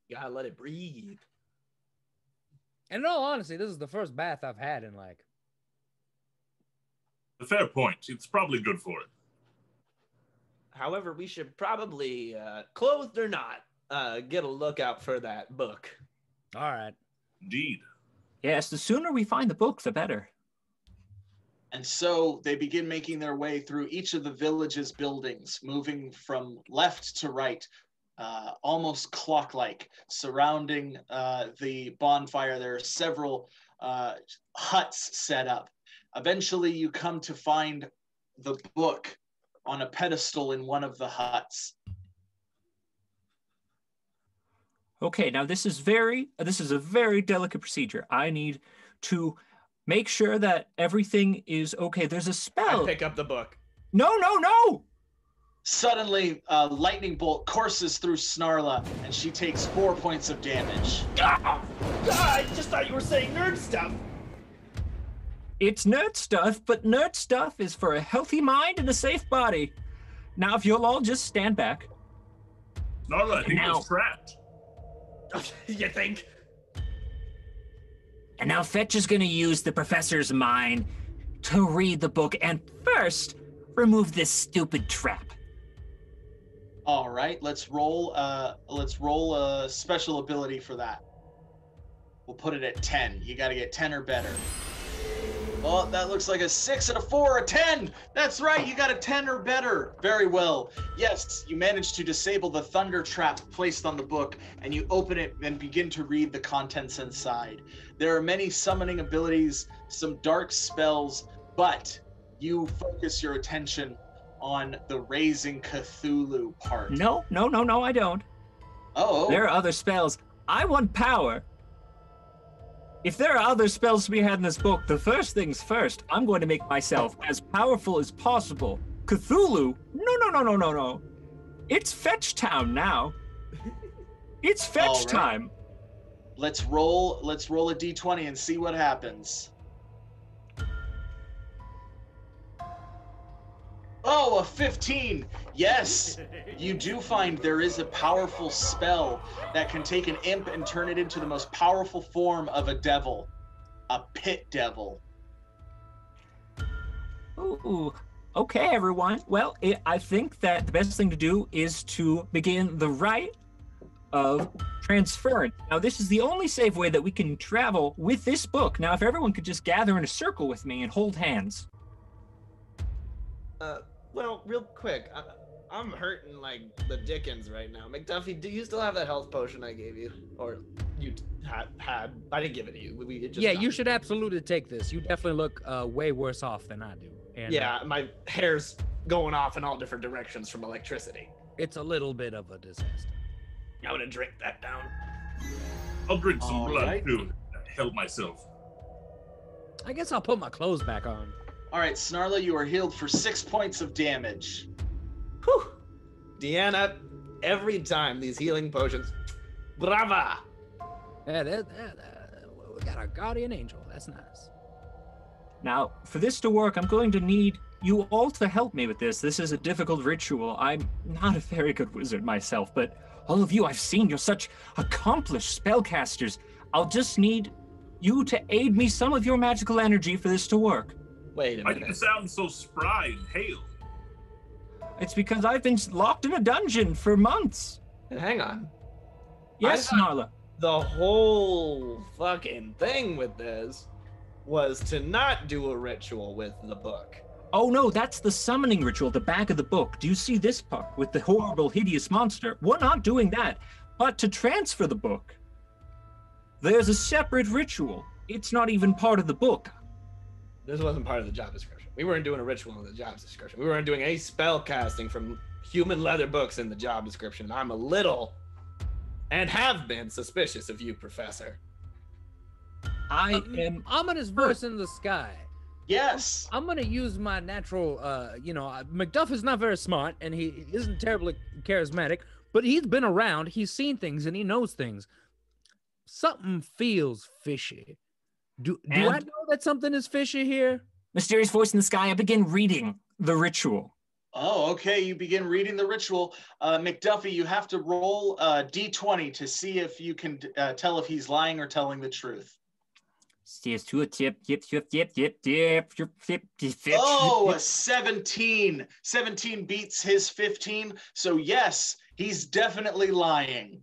O: You gotta let it breathe.
D: And in all honesty, this is the first bath I've had in like...
I: A fair point. It's probably good for it.
O: However, we should probably, clothed or not, get a look out for that book.
D: All right.
I: Indeed.
N: Yes, the sooner we find the book, the better.
C: And so they begin making their way through each of the village's buildings, moving from left to right, almost clock-like, surrounding the bonfire. There are several huts set up. Eventually, you come to find the book on a pedestal in one of the huts.
N: Okay, now this is a very delicate procedure. I need to make sure that everything is okay. There's a spell.
O: I pick up the book.
N: No!
C: Suddenly, a lightning bolt courses through Snarla, and she takes 4 points of damage.
O: God, I just thought you were saying nerd stuff.
N: It's nerd stuff, but nerd stuff is for a healthy mind and a safe body. Now, if you'll all just stand back.
I: Snarla, I think it's trapped.
O: You think?
N: And now Fetch is going to use the professor's mind to read the book and first remove this stupid trap.
C: All right, let's roll a special ability for that. We'll put it at 10. You got to get 10 or better. Oh, that looks like a 6 and a 4, a 10. That's right, you got a 10 or better. Very well. Yes, you managed to disable the thunder trap placed on the book, and you open it and begin to read the contents inside. There are many summoning abilities, some dark spells, but you focus your attention on the raising Cthulhu part.
N: No, I don't.
C: Oh.
N: There are other spells. I want power. If there are other spells to be had in this book, the first things first, I'm going to make myself as powerful as possible. Cthulhu? No. It's Fetch Town now. It's Fetch time.
C: Let's roll a d20 and see what happens. Oh, a 15. Yes, you do find there is a powerful spell that can take an imp and turn it into the most powerful form of a devil. A pit devil.
N: Ooh, okay, everyone. Well, I think that the best thing to do is to begin the rite of transference. Now, this is the only safe way that we can travel with this book. Now, if everyone could just gather in a circle with me and hold hands.
O: Well, real quick, I'm hurting like the dickens right now. McDuffie, do you still have that health potion I gave you? Or you had? I didn't give it to you.
D: You should absolutely take this. You definitely look way worse off than I do. And,
O: yeah, my hair's going off in all different directions from electricity.
D: It's a little bit of a disaster.
O: I'm gonna drink that down.
I: I'll drink some blood too. Help myself.
D: I guess I'll put my clothes back on.
C: All right, Snarla, you are healed for 6 points of damage.
O: Whew. Deanna, every time these healing potions, brava!
D: Yeah, we got our guardian angel. That's nice.
N: Now, for this to work, I'm going to need you all to help me with this. This is a difficult ritual. I'm not a very good wizard myself, but all of you, I've seen you're such accomplished spellcasters. I'll just need you to aid me some of your magical energy for this to work.
O: Wait a minute.
I: Why do you sound so spry and hale?
N: It's because I've been locked in a dungeon for months.
O: Hang on.
N: Yes, Snarla.
O: The whole fucking thing with this was to not do a ritual with the book.
N: Oh no, that's the summoning ritual, the back of the book. Do you see this part with the horrible, hideous monster? We're not doing that. But to transfer the book, there's a separate ritual. It's not even part of the book.
O: This wasn't part of the job description. We weren't doing a ritual in the job description. We weren't doing any spell casting from human leather books in the job description. I'm a little, and have been, suspicious of you, Professor.
N: I am
D: ominous voice in the sky.
C: Yes.
D: I'm gonna use my natural. Macduff is not very smart, and he isn't terribly charismatic, but he's been around. He's seen things, and he knows things. Something feels fishy. Do I know that something is fishy here?
N: Mysterious voice in the sky. I begin reading the ritual.
C: Oh, okay. You begin reading the ritual. McDuffie, you have to roll D20 to see if you can tell if he's lying or telling the truth. Oh, a 17. 17 beats his 15. So yes, he's definitely lying.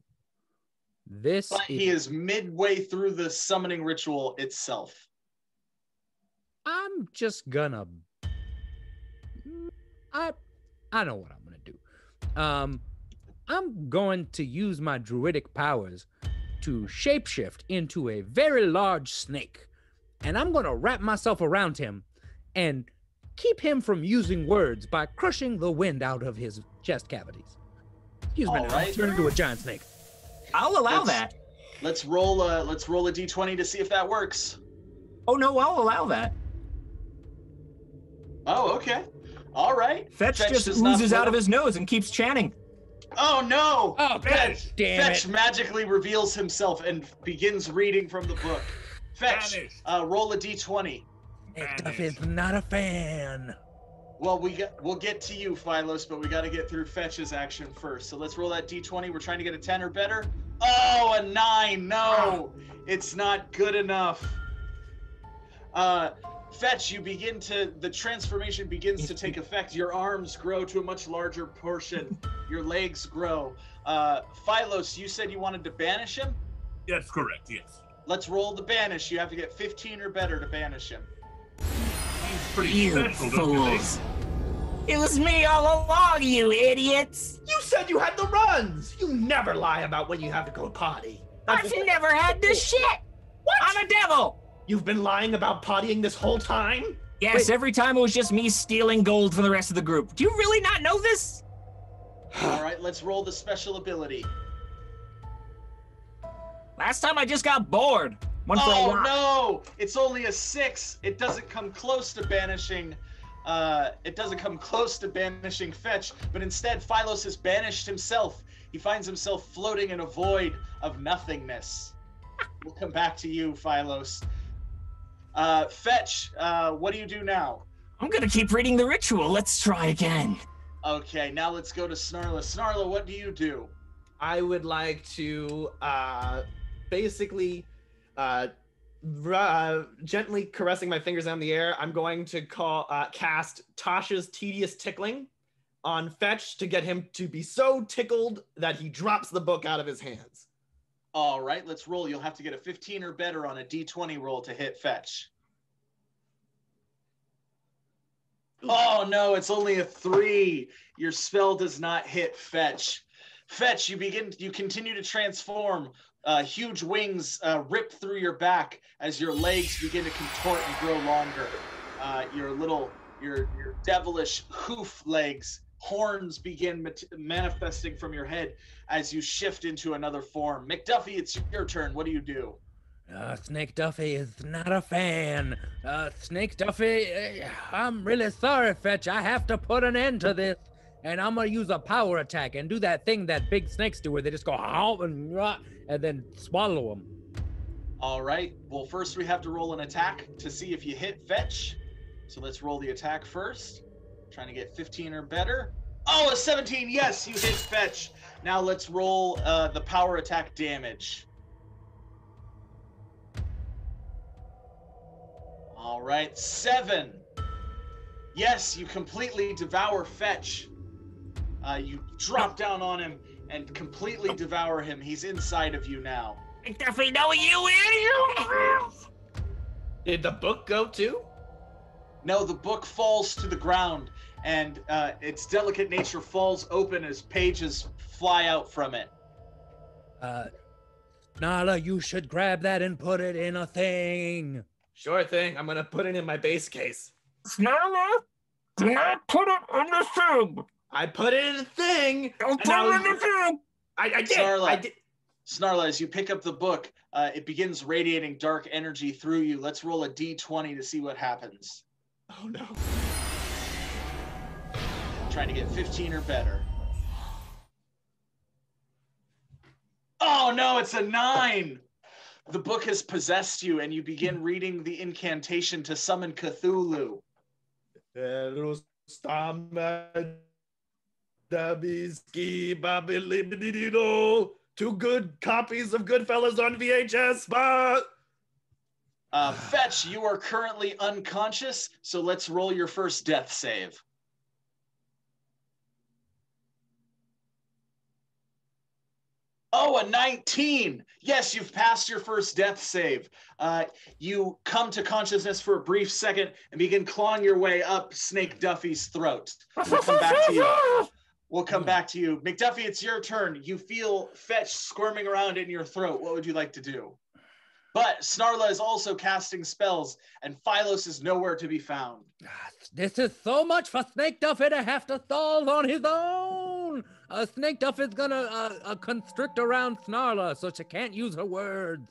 C: But he is midway through the summoning ritual itself.
D: I'm just gonna. I know what I'm gonna do. I'm going to use my druidic powers to shapeshift into a very large snake, and I'm gonna wrap myself around him and keep him from using words by crushing the wind out of his chest cavities. Excuse me, now, turn into a giant snake.
N: I'll allow that.
C: Let's roll a D20 to see if that works.
N: Oh no, I'll allow that.
C: Oh, okay. All right.
N: Fetch just oozes out of his nose and keeps chanting.
C: Oh no!
D: Oh,
C: Fetch!
D: damn
C: Fetch magically reveals himself and begins reading from the book. Fetch, roll a D20.
D: Duff is not a fan.
C: Well, we'll get to you, Philos, but we got to get through Fetch's action first. So let's roll that D20. We're trying to get a 10 or better. Oh, a 9. No, it's not good enough. Fetch, the transformation begins to take effect. Your arms grow to a much larger portion. Your legs grow. Philos, you said you wanted to banish him?
I: That's correct, yes.
C: Let's roll the banish. You have to get 15 or better to banish him.
I: He's pretty
N: You
I: special, don't you think?
N: fools. It was me all along, you idiots.
O: You said you had the runs. You never lie about when you have to go potty.
N: I've never had this shit.
O: What?
N: I'm a devil.
O: You've been lying about pottying this whole time?
N: Yes, every time it was just me stealing gold from the rest of the group. Do you really not know this?
C: All right, let's roll the special ability.
N: Last time I just got bored. One for a
C: Oh
N: lot.
C: no! It's only a 6. It doesn't come close to banishing. Fetch, but instead Philos has banished himself. He finds himself floating in a void of nothingness. We'll come back to you, Philos. Fetch, what do you do now?
N: I'm gonna keep reading the ritual. Let's try again.
C: Okay, now let's go to Snarla. Snarla, what do you do?
O: I would like to basically gently caressing my fingers down the air, I'm going to cast Tasha's Tedious Tickling on Fetch to get him to be so tickled that he drops the book out of his hands.
C: All right, let's roll. You'll have to get a 15 or better on a D20 roll to hit Fetch. Oh no, it's only a 3. Your spell does not hit Fetch. Fetch, you continue to transform. Huge wings rip through your back as your legs begin to contort and grow longer. Your devilish hoof legs, horns begin manifesting from your head as you shift into another form. McDuffie, it's your turn. What do you do?
D: Snake Duffy is not a fan. Snake Duffy, I'm really sorry, Fetch. I have to put an end to this. And I'm going to use a power attack and do that thing that big snakes do where they just go and then swallow them.
C: All right. Well, first we have to roll an attack to see if you hit Fetch. So let's roll the attack first. Trying to get 15 or better. Oh, a 17. Yes, you hit Fetch. Now let's roll the power attack damage. All right. 7. Yes, you completely devour Fetch. You drop down on him and completely devour him. He's inside of you now.
N: I definitely know you idiot!
O: Did the book go too?
C: No, the book falls to the ground, and its delicate nature falls open as pages fly out from it.
D: Snarla, you should grab that and put it in a thing.
O: Sure thing. I'm gonna put it in my base case.
N: Snarla, do not put it in the thing.
O: I put it in the thing.
N: Don't put it in the thing.
O: I did.
C: Snarla,
O: I did.
C: Snarla, as you pick up the book, it begins radiating dark energy through you. Let's roll a d20 to see what happens.
O: Oh no.
C: Trying to get 15 or better. Oh no, it's a 9! The book has possessed you, and you begin reading the incantation to summon Cthulhu.
O: Two good copies of Goodfellas on VHS, but...
C: Fetch, you are currently unconscious, so let's roll your first death save. Oh, a 19. Yes, you've passed your first death save. You come to consciousness for a brief second and begin clawing your way up Snake Duffey's throat. We'll come back to you. We'll come back to you. McDuffie, it's your turn. You feel Fetch squirming around in your throat. What would you like to do? But Snarla is also casting spells, and Philos is nowhere to be found.
D: This is so much for Snake Duffey to have to solve on his own. Snake Duffey's gonna constrict around Snarla, so she can't use her words.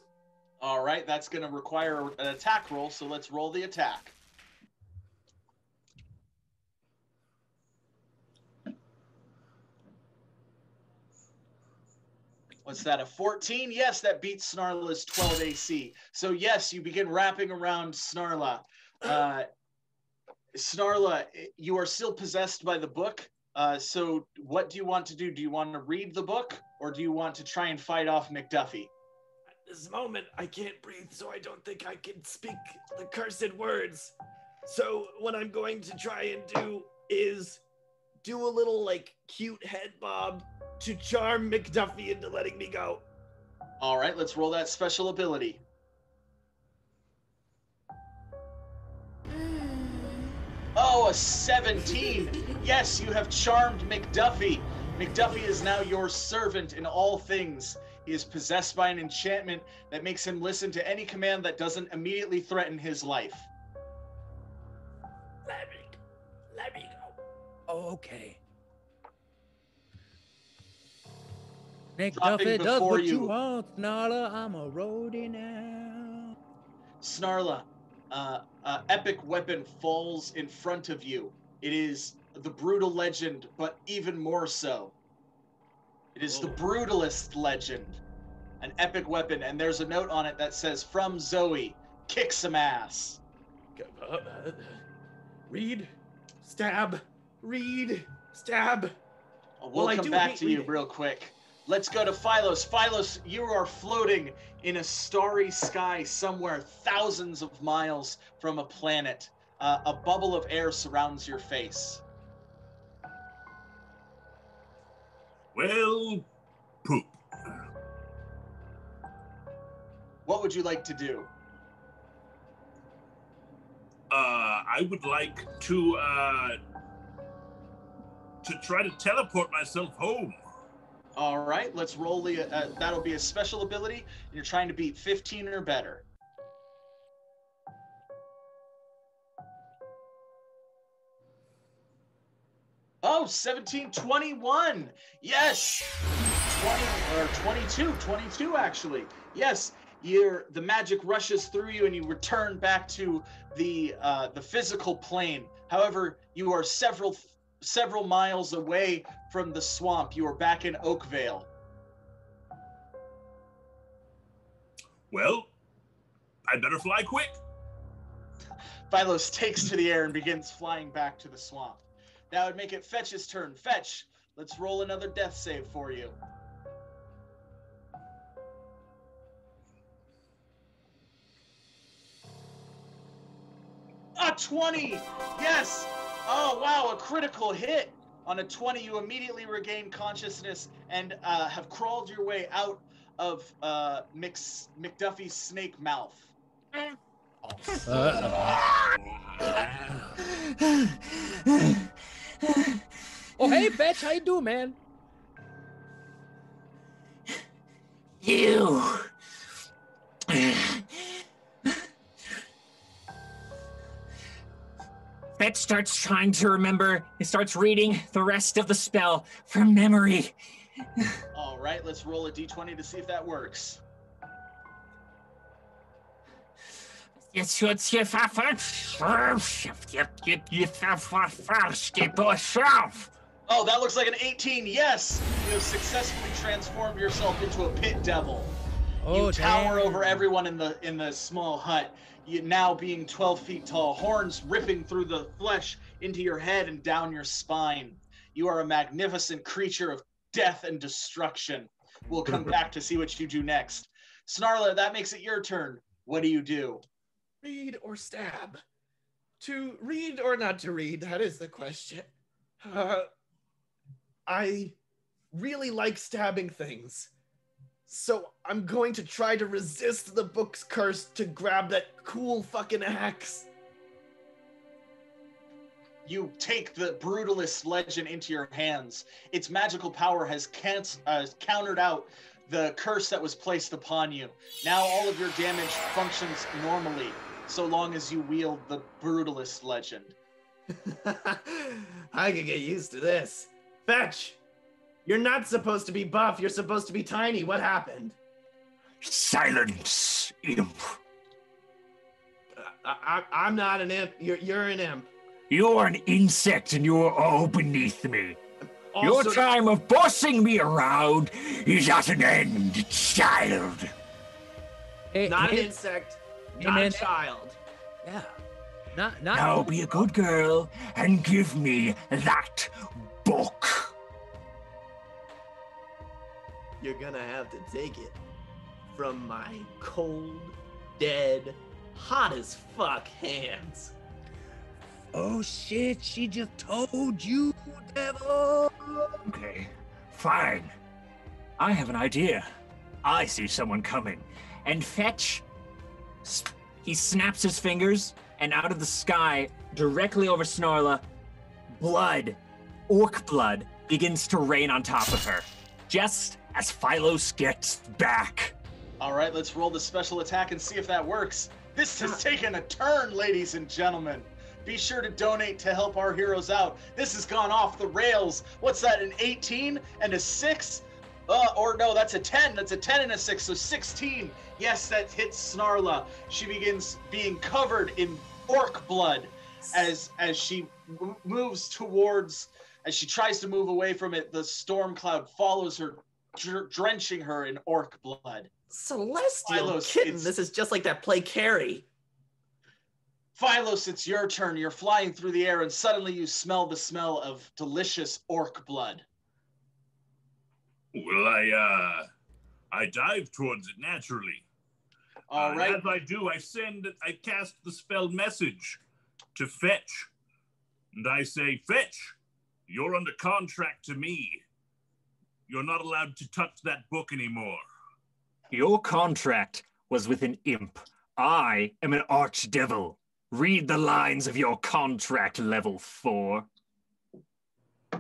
C: All right, that's gonna require an attack roll, so let's roll the attack. What's that, a 14? Yes, that beats Snarla's 12 AC. So yes, you begin wrapping around Snarla. Snarla, you are still possessed by the book. So what do you want to do? Do you want to read the book, or do you want to try and fight off McDuffie?
O: At this moment, I can't breathe, so I don't think I can speak the cursed words. So what I'm going to try and do is do a little, like, cute head bob to charm McDuffie into letting me go.
C: All right, let's roll that special ability. Oh, a 17. Yes, you have charmed McDuffie. McDuffie is now your servant in all things. He is possessed by an enchantment that makes him listen to any command that doesn't immediately threaten his life.
O: Let me go.
D: Oh, okay. Snake
C: Dropping
D: Duffey does
C: before
D: what
C: you.
D: you want, Snarla. I'm a roadie now.
C: Snarla, epic weapon falls in front of you. It is the brutal legend, but even more so. It is the brutalist legend. An epic weapon, and there's a note on it that says, "From Zoe, kick some ass."
O: Read, stab, read, stab.
C: We'll come back to you real quick. Let's go to Philos. Philos, you are floating in a starry sky somewhere thousands of miles from a planet. A bubble of air surrounds your face.
I: Well, poop.
C: What would you like to do?
I: I would like to try to teleport myself home.
C: All right, let's roll the, that'll be a special ability, and you're trying to beat 15 or better. Oh, 17, 21. Yes. 20 or 22 actually. Yes. The magic rushes through you and you return back to the physical plane. However, you are several miles away from the swamp. You are back in Oakvale.
I: Well, I better fly quick.
C: Philos takes to the air and begins flying back to the swamp. That would make it Fetch's turn. Fetch, let's roll another death save for you. A 20! Yes! Oh, wow, a critical hit. On a 20, you immediately regain consciousness and have crawled your way out of McDuffie's snake mouth.
D: Oh, hey, Fetch, how you doing, man?
F: You.
N: Fetch starts trying to remember. He starts reading the rest of the spell from memory.
C: All right, let's roll a d20 to see if that works. Oh, that looks like an 18. Yes, you have successfully transformed yourself into a pit devil.
D: Oh,
C: you tower
D: damn.
C: over everyone in the small hut. You now being 12 feet tall, horns ripping through the flesh into your head and down your spine. You are a magnificent creature of death and destruction. We'll come back to see what you do next. Snarla, that makes it your turn. What do you do?
O: Read or stab? To read or not to read? That is the question. I really like stabbing things. So I'm going to try to resist the book's curse to grab that cool fucking axe.
C: You take the Brutalist legend into your hands. Its magical power has countered out the curse that was placed upon you. Now all of your damage functions normally, so long as you wield the Brutalist legend.
O: I can get used to this. Fetch! You're not supposed to be buff, you're supposed to be tiny. What happened?
N: Silence, imp.
O: I'm not an imp. You're an imp.
N: You're an insect and you're all beneath me.
O: Also,
N: Your time of bossing me around is at an end, child.
O: not an insect, not a child.
D: Yeah. Not
N: Now be a good girl and give me that book.
O: You're gonna have to take it from my cold, dead, hot as fuck hands.
D: Oh shit, she just told you, devil.
N: Okay, fine. I have an idea. I see someone coming. And Fetch, he snaps his fingers, and out of the sky, directly over Snarla, blood, orc blood, begins to rain on top of her. Just as Philos gets back.
C: All right, let's roll the special attack and see if that works. This has taken a turn, ladies and gentlemen. Be sure to donate to help our heroes out. This has gone off the rails. What's that, an 18 and a 6? Or no, that's a 10. That's a 10 and a 6, so 16. Yes, that hits Snarla. She begins being covered in orc blood as she moves towards, as she tries to move away from it, the storm cloud follows her, drenching her in orc blood.
O: Celestial
C: Philos,
O: kitten, this is just like that play Carrie.
C: Philos, it's your turn. You're flying through the air and suddenly you smell the smell of delicious orc blood.
I: Well, I dive towards it naturally.
C: All right.
I: As I do, I cast the spell message to Fetch. And I say, Fetch, you're under contract to me. You're not allowed to touch that book anymore.
N: Your contract was with an imp. I am an archdevil. Read the lines of your contract, level 4.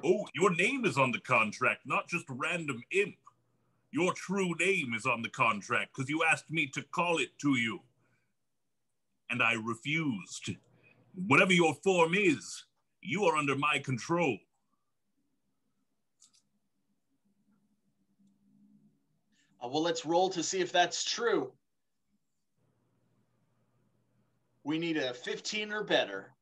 I: Oh, your name is on the contract, not just random imp. Your true name is on the contract because you asked me to call it to you. And I refused. Whatever your form is, you are under my control.
C: Well, let's roll to see if that's true. We need a 15 or better.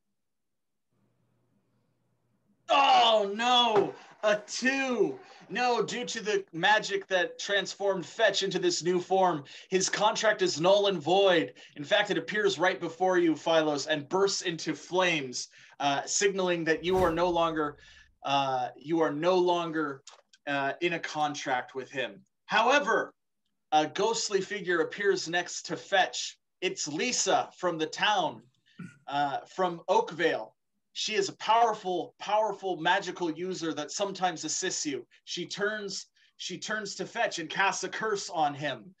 C: Oh, no! A 2! No, due to the magic that transformed Fetch into this new form, his contract is null and void. In fact, it appears right before you, Philos, and bursts into flames, signaling that you are no longer in a contract with him. However, a ghostly figure appears next to Fetch. It's Lisa from the town, from Oakvale. She is a powerful, powerful magical user that sometimes assists you. She turns to Fetch and casts a curse on him.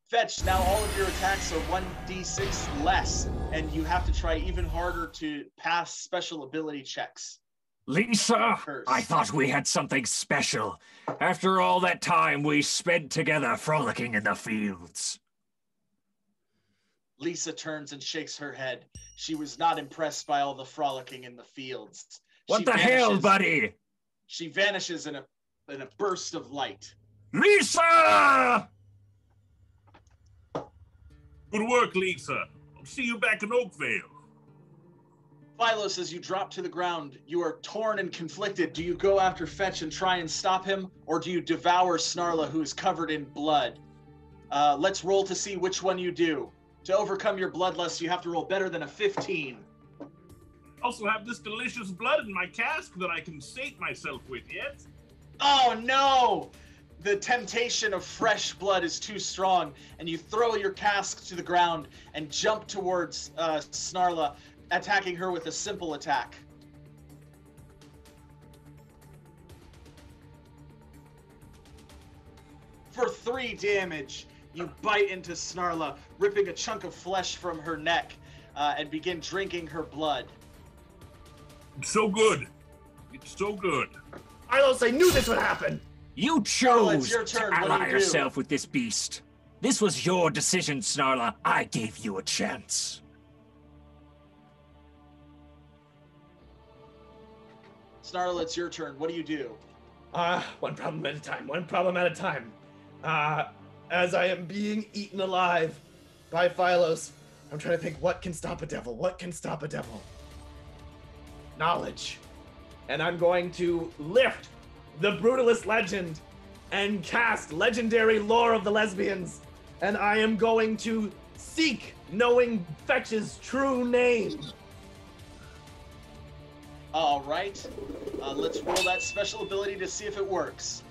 C: Fetch, now all of your attacks are 1d6 less, and you have to try even harder to pass special ability checks.
N: Lisa, I thought we had something special. After all that time we spent together frolicking in the fields.
C: Lisa turns and shakes her head. She was not impressed by all the frolicking in the fields.
N: What the hell, buddy?
C: She vanishes in a burst of light.
N: Lisa!
I: Good work, Lisa. I'll see you back in Oakvale.
C: Philos, as you drop to the ground, you are torn and conflicted. Do you go after Fetch and try and stop him, or do you devour Snarla, who is covered in blood? Let's roll to see which one you do. To overcome your bloodlust, you have to roll better than a 15.
I: I also have this delicious blood in my cask that I can sate myself with, yes?
C: Oh no! The temptation of fresh blood is too strong, and you throw your cask to the ground and jump towards Snarla, attacking her with a simple attack. For 3 damage, you bite into Snarla, ripping a chunk of flesh from her neck, and begin drinking her blood.
I: It's so good. It's so good.
O: Philos, I knew this would happen!
N: You chose
C: your turn.
N: to
C: What do
N: ally
C: you do?
N: yourself with this beast. This was your decision, Snarla. I gave you a chance.
C: Snarla, it's your turn. What do you do?
O: One problem at a time. One problem at a time. As I am being eaten alive by Philos, I'm trying to think, what can stop a devil? What can stop a devil? Knowledge. And I'm going to lift the Brutalist legend and cast Legendary Lore of the Lesbians. And I am going to seek knowing Fetch's true name.
C: All right. Let's roll that special ability to see if it works.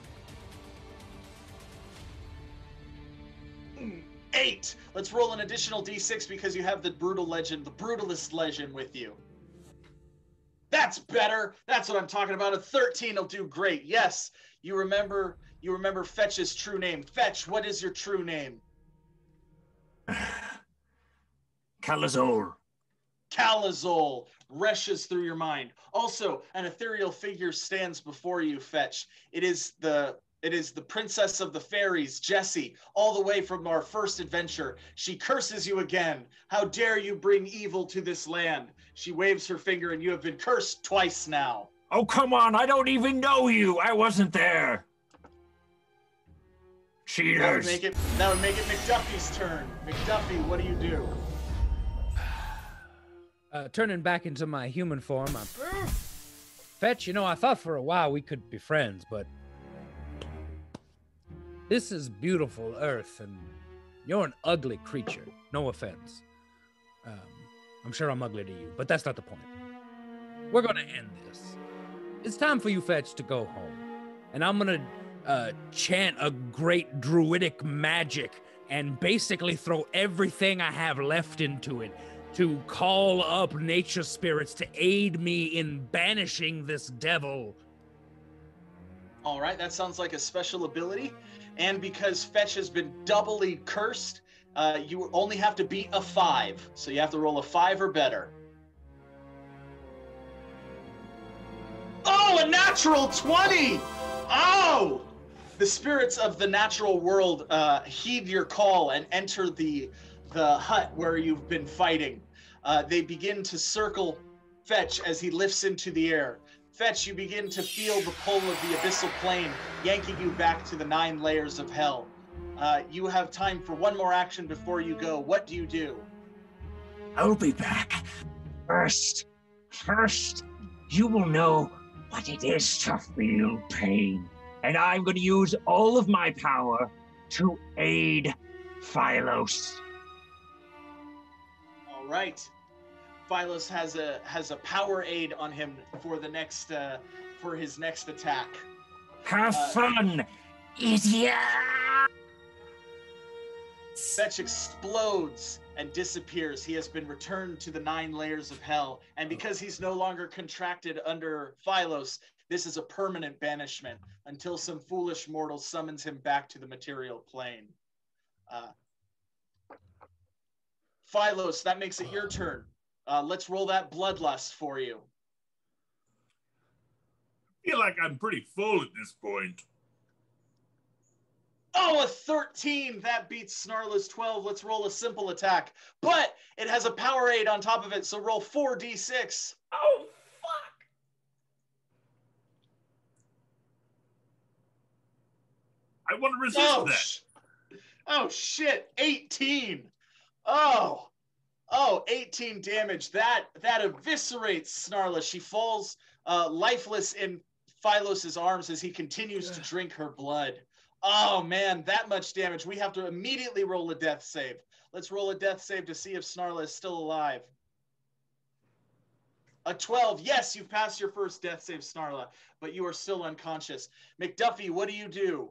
C: 8. Let's roll an additional d6 because you have the Brutalist legend with you. That's better. That's what I'm talking about. A 13 will do great. Yes, you remember Fetch's true name. Fetch, what is your true name?
N: Calazol.
C: Calazol rushes through your mind. Also, an ethereal figure stands before you, Fetch. It is the princess of the fairies, Jessie, all the way from our first adventure. She curses you again. How dare you bring evil to this land? She waves her finger and you have been cursed twice now.
N: Oh, come on. I don't even know you. I wasn't there. Cheaters.
C: That would make it McDuffey's turn. McDuffey, what do you do?
D: Turning back into my human form, Fetch, I thought for a while we could be friends, but this is beautiful Earth, and you're an ugly creature. No offense. I'm sure I'm ugly to you, but that's not the point. We're gonna end this. It's time for you, Fetch, to go home. And I'm gonna chant a great druidic magic and basically throw everything I have left into it to call up nature spirits to aid me in banishing this devil.
C: All right, that sounds like a special ability. And because Fetch has been doubly cursed, you only have to beat a 5. So you have to roll a 5 or better. Oh, a natural 20! Oh! The spirits of the natural world heed your call and enter the hut where you've been fighting. They begin to circle Fetch as he lifts into the air. Fetch, you begin to feel the pull of the abyssal plane, yanking you back to the 9 layers of hell. You have time for one more action before you go. What do you do?
N: I'll be back. First, you will know what it is to feel pain. And I'm going to use all of my power to aid Philos.
C: All right. Philos has a power aid on him for the next for his next attack.
N: Have fun, idiot!
C: Fetch explodes and disappears. He has been returned to the 9 layers of hell, and because he's no longer contracted under Philos, this is a permanent banishment until some foolish mortal summons him back to the material plane. Philos, that makes it your turn. Let's roll that bloodlust for you.
I: I feel like I'm pretty full at this point.
C: Oh, a 13. That beats Snarla's 12. Let's roll a simple attack. But it has a power 8 on top of it, so roll 4d6.
O: Oh, fuck.
I: I want to resist that.
C: Oh, shit. 18. Oh, 18 damage. That eviscerates Snarla. She falls lifeless in Philos' arms as he continues to drink her blood. Oh, man, that much damage. We have to immediately roll a death save. Let's roll a death save to see if Snarla is still alive. A 12. Yes, you've passed your first death save, Snarla, but you are still unconscious. McDuffie, what do you do?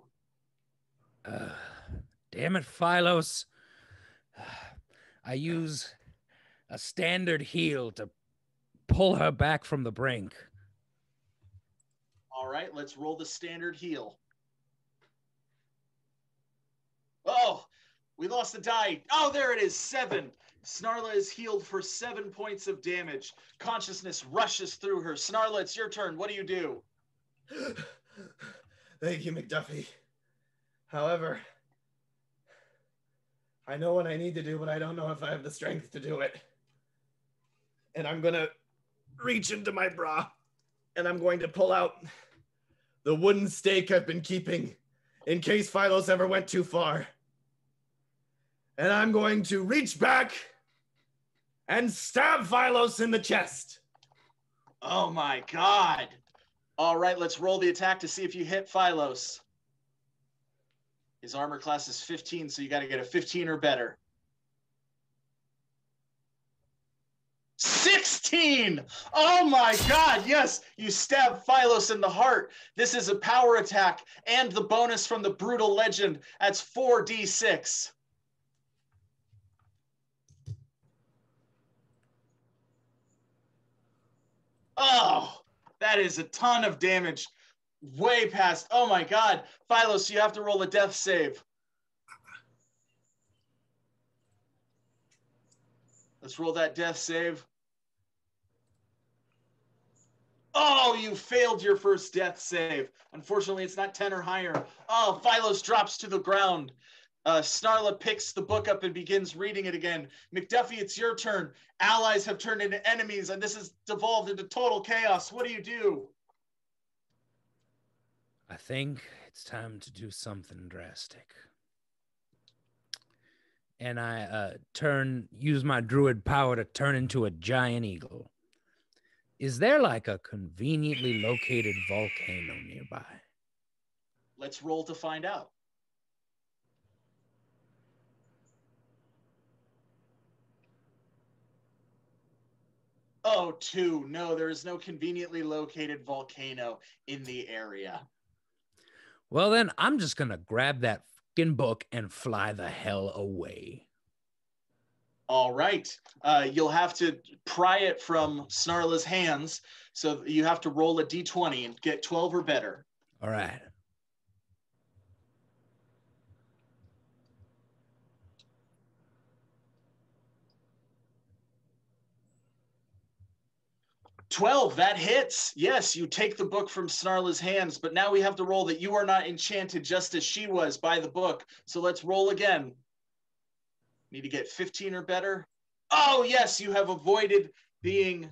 D: Damn it, Philos. I use a standard heal to pull her back from the brink.
C: All right, let's roll the standard heal. Oh, we lost the die. Oh, there it is, 7. Snarla is healed for 7 points of damage. Consciousness rushes through her. Snarla, it's your turn. What do you do?
O: Thank you, McDuffie. However, I know what I need to do, but I don't know if I have the strength to do it. And I'm going to reach into my bra, and I'm going to pull out the wooden stake I've been keeping in case Philos ever went too far. And I'm going to reach back and stab Philos in the chest.
C: Oh my God. All right, let's roll the attack to see if you hit Philos. His armor class is 15, so you got to get a 15 or better. 16! Oh my God, yes, you stab Philos in the heart. This is a power attack, and the bonus from the Brutal Legend. That's 4d6. Oh, that is a ton of damage. Way past. Oh my God. Philos, you have to roll a death save. Let's roll that death save. Oh, you failed your first death save. Unfortunately, it's not 10 or higher. Oh, Philos drops to the ground. Snarla picks the book up and begins reading it again. McDuffie, it's your turn. Allies have turned into enemies, and this has devolved into total chaos. What do you do?
D: I think it's time to do something drastic. And I use my druid power to turn into a giant eagle. Is there like a conveniently located volcano nearby?
C: Let's roll to find out. Oh, 2. No, there is no conveniently located volcano in the area.
D: Well, then I'm just going to grab that fucking book and fly the hell away.
C: All right. You'll have to pry it from Snarla's hands. So you have to roll a d20 and get 12 or better.
D: All right.
C: $12, that hits. Yes, you take the book from Snarla's hands, but now we have to roll that you are not enchanted just as she was by the book. So let's roll again. Need to get 15 or better. Oh, yes, you have avoided being...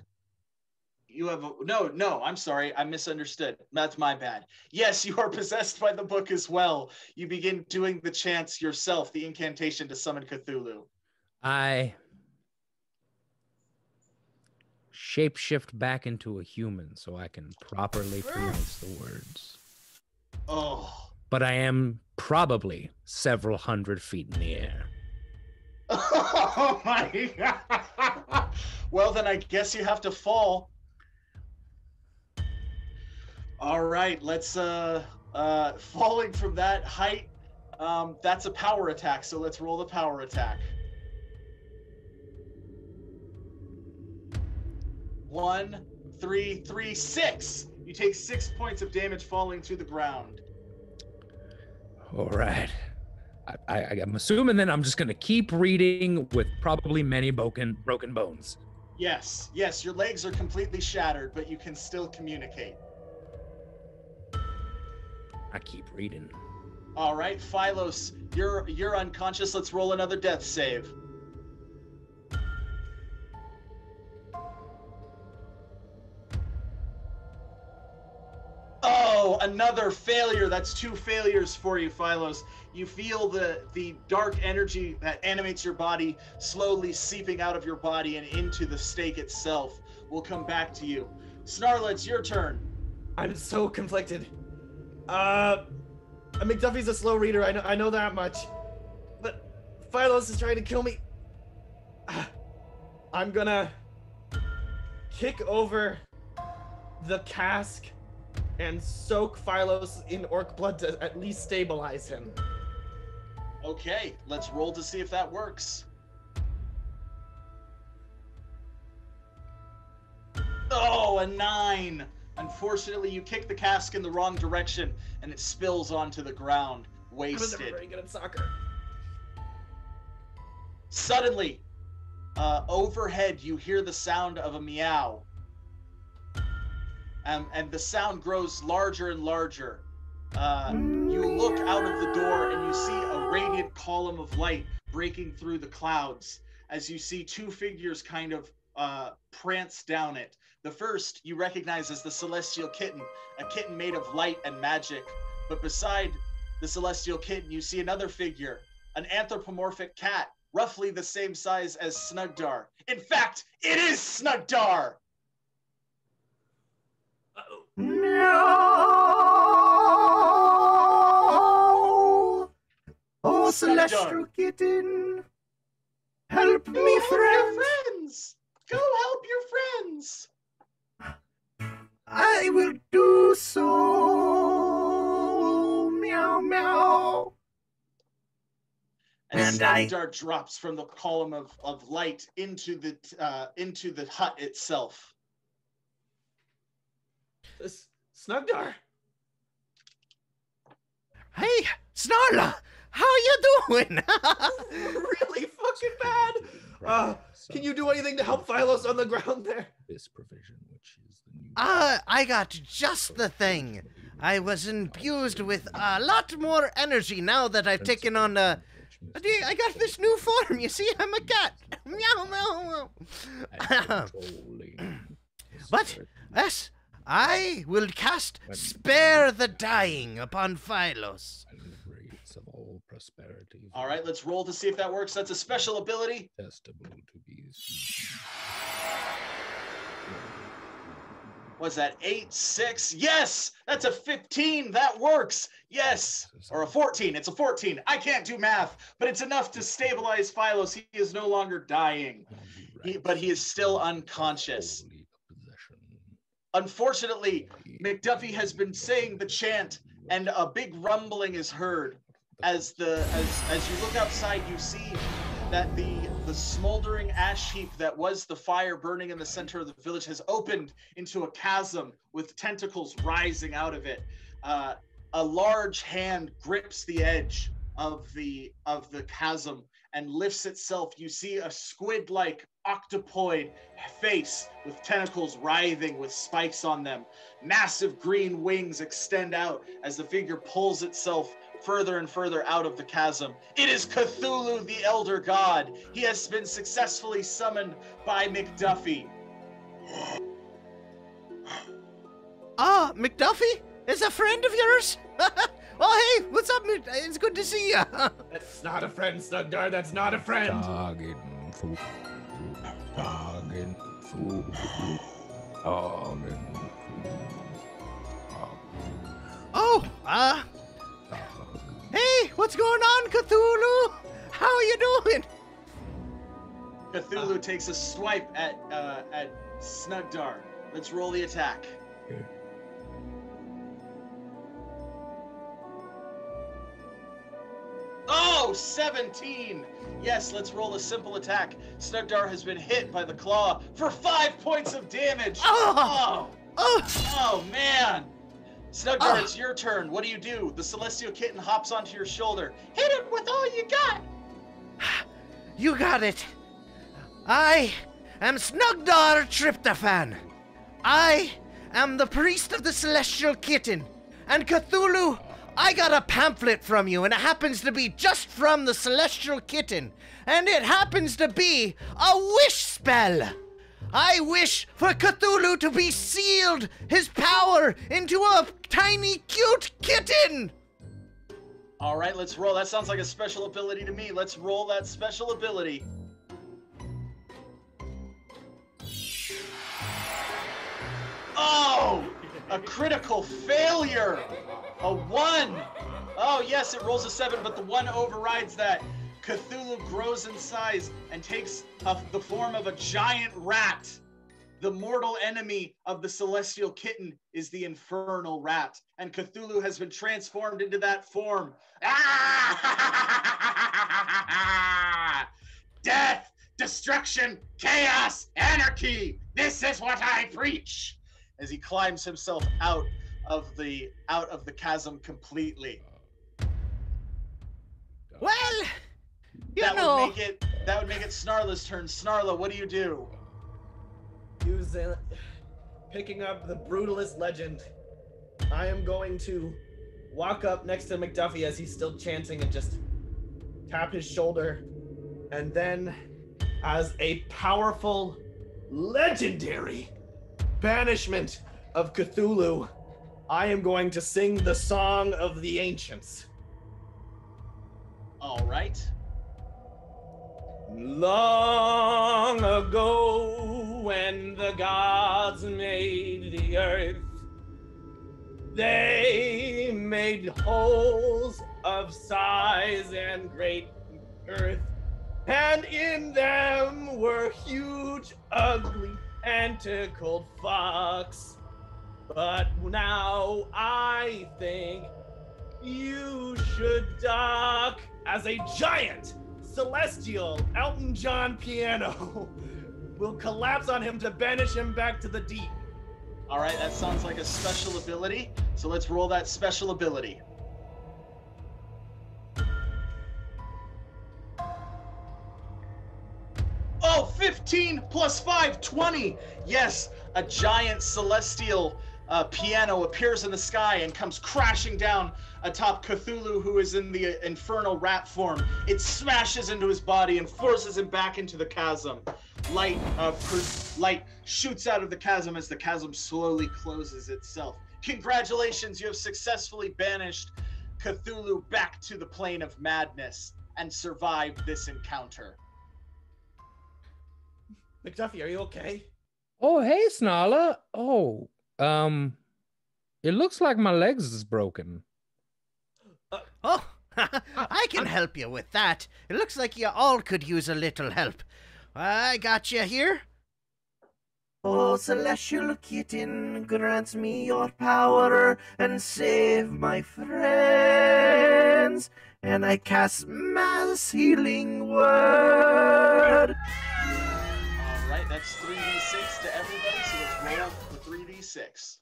C: No, I'm sorry. I misunderstood. That's my bad. Yes, you are possessed by the book as well. You begin doing the chants yourself, the incantation to summon Cthulhu.
D: I shapeshift back into a human so I can properly pronounce the words.
C: Oh.
D: But I am probably several hundred feet in the air.
C: Oh my God. Well, then I guess you have to fall. All right, let's falling from that height. That's a power attack, so let's roll the power attack. 1, 3, 3, 6. You take 6 points of damage falling to the ground.
D: All right. I'm assuming then I'm just going to keep reading with probably many broken bones.
C: Yes, your legs are completely shattered, but you can still communicate.
D: I keep reading.
C: All right, Philos, you're unconscious. Let's roll another death save. Oh, another failure. That's 2 failures for you, Philos. You feel the dark energy that animates your body slowly seeping out of your body and into the stake itself. We'll come back to you. Snarla, it's your turn.
O: I'm so conflicted. McDuffie's a slow reader. I know that much. But Philos is trying to kill me. I'm gonna kick over the cask and soak Philos in orc blood to at least stabilize him.
C: Okay, let's roll to see if that works. Oh, a 9. Unfortunately, you kick the cask in the wrong direction and it spills onto the ground, wasted.
O: I was never very good at soccer.
C: Suddenly, overhead, you hear the sound of a meow. And the sound grows larger and larger. You look out of the door and you see a radiant column of light breaking through the clouds as you see 2 figures kind of prance down it. The first you recognize as the Celestial Kitten, a kitten made of light and magic. But beside the Celestial Kitten, you see another figure, an anthropomorphic cat, roughly the same size as Snugdar. In fact, it is Snugdar!
P: Meow! Oh, Celestial Kitten, help me,
C: friends! Go help your friends!
P: I will do so. Meow, meow.
C: And Snugdar drops from the column of light into the hut itself.
O: Snugdar.
P: Hey, Snarla, how you doing?
O: Really fucking bad. Can you do anything to help Philos on the ground there?
D: This provision, which is the new.
P: I got just the thing. I was imbued with a lot more energy now that I've taken on I got this new form. You see, I'm a cat. Meow, meow, meow. But yes, I will cast Spare the Dying upon Philos.
D: All prosperity.
C: All right, let's roll to see if that works. That's a special ability.
D: Testable to be.
C: Was that 8, 6? Yes, that's a 15. That works. Yes, or a 14. It's a 14. I can't do math, but it's enough to stabilize Philos. He is no longer dying, but he is still unconscious. Unfortunately, McDuffie has been saying the chant, and a big rumbling is heard. As you look outside, you see that the smoldering ash heap that was the fire burning in the center of the village has opened into a chasm with tentacles rising out of it. A large hand grips the edge of the chasm and lifts itself. You see a squid-like octopoid face with tentacles writhing with spikes on them. Massive green wings extend out as the figure pulls itself further and further out of the chasm. It is Cthulhu, the Elder God. He has been successfully summoned by McDuffie.
P: McDuffie is a friend of yours? Oh, hey, what's up? It's good to see you.
O: That's not a friend, Snugdar. That's not a friend.
P: Hey, what's going on, Cthulhu? How are you doing?
C: Cthulhu takes a swipe at Snugdar. Let's roll the attack. Oh, 17! Yes, let's roll a simple attack. Snugdar has been hit by the claw for 5 points of damage. Oh man! Snugdar, it's your turn. What do? The Celestial Kitten hops onto your shoulder. Hit him with all you got!
P: You got it. I am Snugdar Tryptophan. I am the priest of the Celestial Kitten. And Cthulhu, I got a pamphlet from you, and it happens to be just from the Celestial Kitten, and it happens to be a wish spell. I wish for Cthulhu to be sealed, his power, into a tiny, cute kitten.
C: All right, let's roll. That sounds like a special ability to me. Let's roll that special ability. Oh, a critical failure. A 1. Oh, yes, it rolls a 7, but the 1 overrides that. Cthulhu grows in size and takes the form of a giant rat. The mortal enemy of the Celestial Kitten is the Infernal Rat, and Cthulhu has been transformed into that form. Ah! Death, destruction, chaos, anarchy. This is what I preach. As he climbs himself out of the chasm completely.
P: Well,
C: that would make it Snarla's turn. Snarla, what do you do?
O: Using, picking up the brutalist legend, I am going to walk up next to McDuffey as he's still chanting and just tap his shoulder, and then, as a powerful, legendary banishment of Cthulhu, I am going to sing the Song of the Ancients.
C: All right.
O: Long ago, when the gods made the earth, they made holes of size and great girth, and in them were huge, ugly, tentacled fucks. But now I think you should duck as a giant celestial Elton John piano will collapse on him to banish him back to the deep.
C: All right, that sounds like a special ability. So let's roll that special ability. Oh, 15 plus 5, 20. Yes, a giant celestial piano appears in the sky and comes crashing down atop Cthulhu, who is in the infernal rat form. It smashes into his body and forces him back into the chasm. Light shoots out of the chasm as the chasm slowly closes itself. Congratulations, you have successfully banished Cthulhu back to the plane of madness and survived this encounter.
O: McDuffey, are you okay?
D: Oh, hey, Snarla. Oh, it looks like my legs is broken.
P: Oh, I can help you with that. It looks like you all could use a little help. I got you here.
B: Oh, Celestial Kitten, grant me your power and save my friends. And I cast Mass Healing Word.
C: All right, that's 3d6 to everybody, so let's roll the 3d6.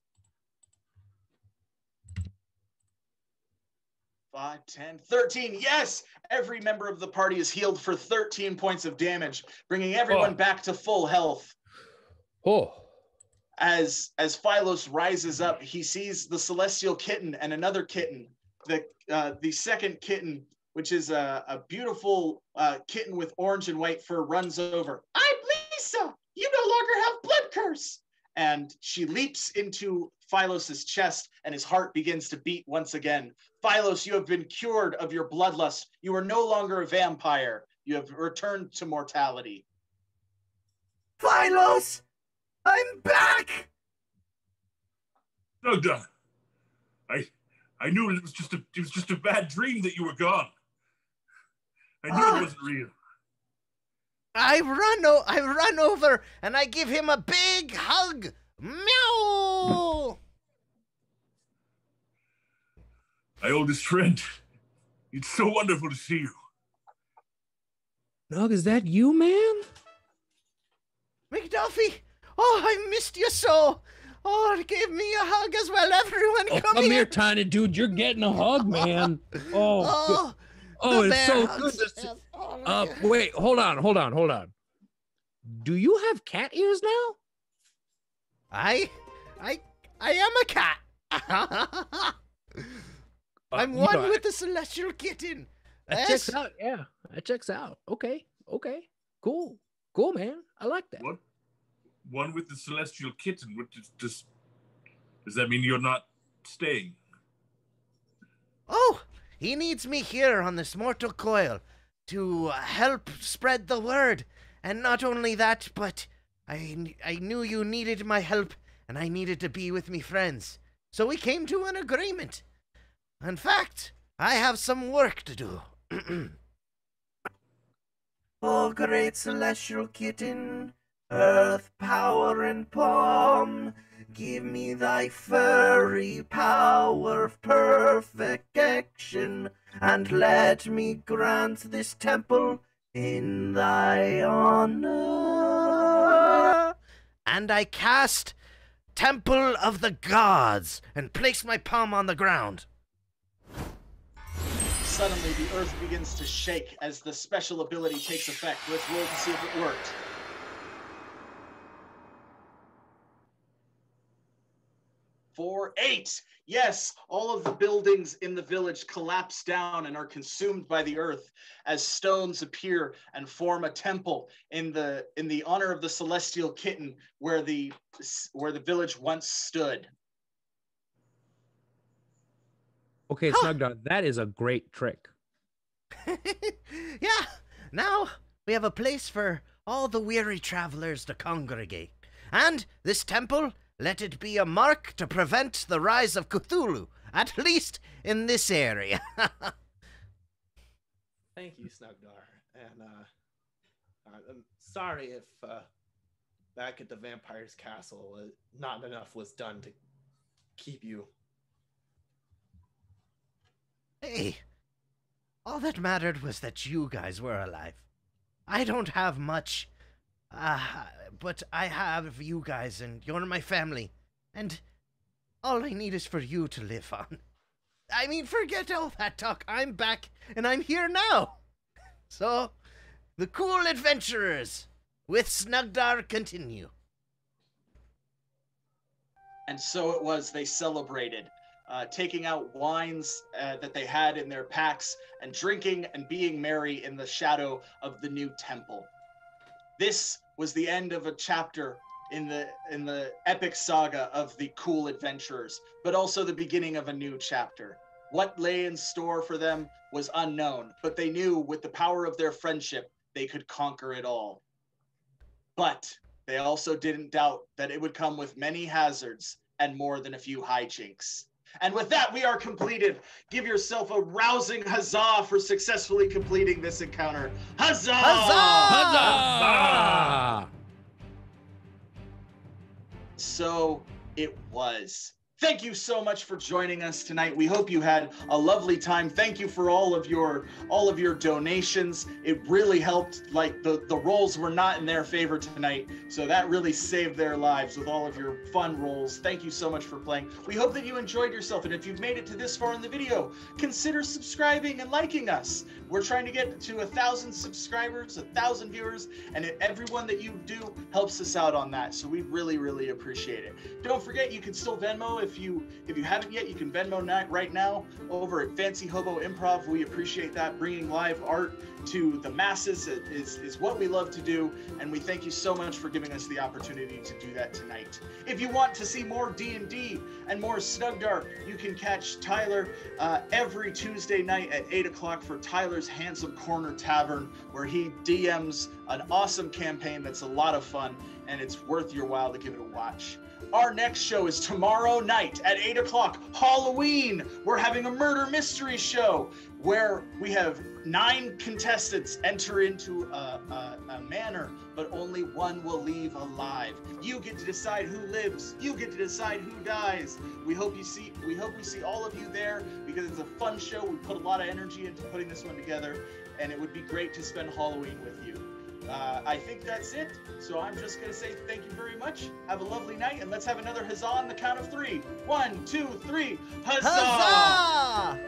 C: 5, 10, 13. Yes! Every member of the party is healed for 13 points of damage, bringing everyone back to full health.
D: Oh.
C: As Philos rises up, he sees the Celestial Kitten and another kitten. The second kitten, which is a beautiful kitten with orange and white fur, runs over. I'm Lisa! You no longer have blood curse! And she leaps into Philos' chest, and his heart begins to beat once again. Philos, you have been cured of your bloodlust. You are no longer a vampire. You have returned to mortality.
B: Philos! I'm back!
I: No, Doug. I knew it was just a bad dream that you were gone. I knew it wasn't real.
P: I run over and I give him a big hug. Meow!
I: My oldest friend. It's so wonderful to see you.
D: Doug, is that you, man?
P: McDuffey! Oh, I missed you so. Oh, give me a hug as well, everyone.
D: Come here, tiny dude. You're getting a hug, man. Oh, it's so good to see. Wait, hold on. Do you have cat ears now?
P: I am a cat. I'm one with the celestial kitten.
D: That checks out. Yeah, that checks out. Okay. Cool, man. I like that.
I: What? One with the celestial kitten. What does that mean? You're not staying?
P: Oh, he needs me here on this mortal coil to help spread the word. And not only that, but I knew you needed my help, and I needed to be with me friends. So we came to an agreement. In fact, I have some work to do.
B: Oh, great celestial kitten, earth power and palm, give me thy furry power of perfect action, and let me grant this temple in thy honor.
P: And I cast Temple of the Gods and place my palm on the ground.
C: Suddenly, the earth begins to shake as the special ability takes effect. Let's roll to see if it worked. For 8. Yes, all of the buildings in the village collapse down and are consumed by the earth as stones appear and form a temple in the honor of the celestial kitten where the village once stood.
D: Okay, Snugdog, that is a great trick.
P: Yeah, now we have a place for all the weary travelers to congregate. And this temple, let it be a mark to prevent the rise of Cthulhu, at least in this area.
O: Thank you, Snugdar. And I'm sorry if back at the vampire's castle, not enough was done to keep you.
P: Hey, all that mattered was that you guys were alive. I don't have much, but I have you guys, and you're my family, and all I need is for you to live on. I mean, forget all that talk. I'm back, and I'm here now. So, the cool adventurers with Snugdar continue.
C: And so it was, they celebrated, taking out wines that they had in their packs and drinking and being merry in the shadow of the new temple. This was the end of a chapter in the epic saga of the cool adventurers, but also the beginning of a new chapter. What lay in store for them was unknown, but they knew with the power of their friendship, they could conquer it all. But they also didn't doubt that it would come with many hazards and more than a few hijinks. And with that, we are completed. Give yourself a rousing huzzah for successfully completing this encounter. Huzzah!
P: Huzzah!
D: Huzzah!
C: So it was. Thank you so much for joining us tonight. We hope you had a lovely time. Thank you for all of your donations. It really helped. Like the rolls were not in their favor tonight, so that really saved their lives with all of your fun rolls. Thank you so much for playing. We hope that you enjoyed yourself, and if you've made it to this far in the video, consider subscribing and liking us. We're trying to get to 1,000 subscribers, 1,000 viewers, and everyone that you do helps us out on that. So we really, really appreciate it. Don't forget, you can still Venmo if you haven't yet. You can Venmo right now over at Fancy Hobo Improv. We appreciate that. Bringing live art to the masses is what we love to do, and we thank you so much for giving us the opportunity to do that tonight. If you want to see more D&D and more Snugdar, you can catch Tyler every Tuesday night at 8 o'clock for Tyler's Handsome Corner Tavern, where he DMs an awesome campaign that's a lot of fun, and it's worth your while to give it a watch. Our next show is tomorrow night at 8 o'clock, Halloween. We're having a murder mystery show where we have 9 contestants enter into a manor, but only one will leave alive. You get to decide who lives. You get to decide who dies. We hope we see all of you there, because it's a fun show. We put a lot of energy into putting this one together, and it would be great to spend Halloween with you. I think that's it. So I'm just going to say thank you very much. Have a lovely night, and let's have another huzzah on the count of 3. 1, 2, 3. Huzzah!
P: Huzzah!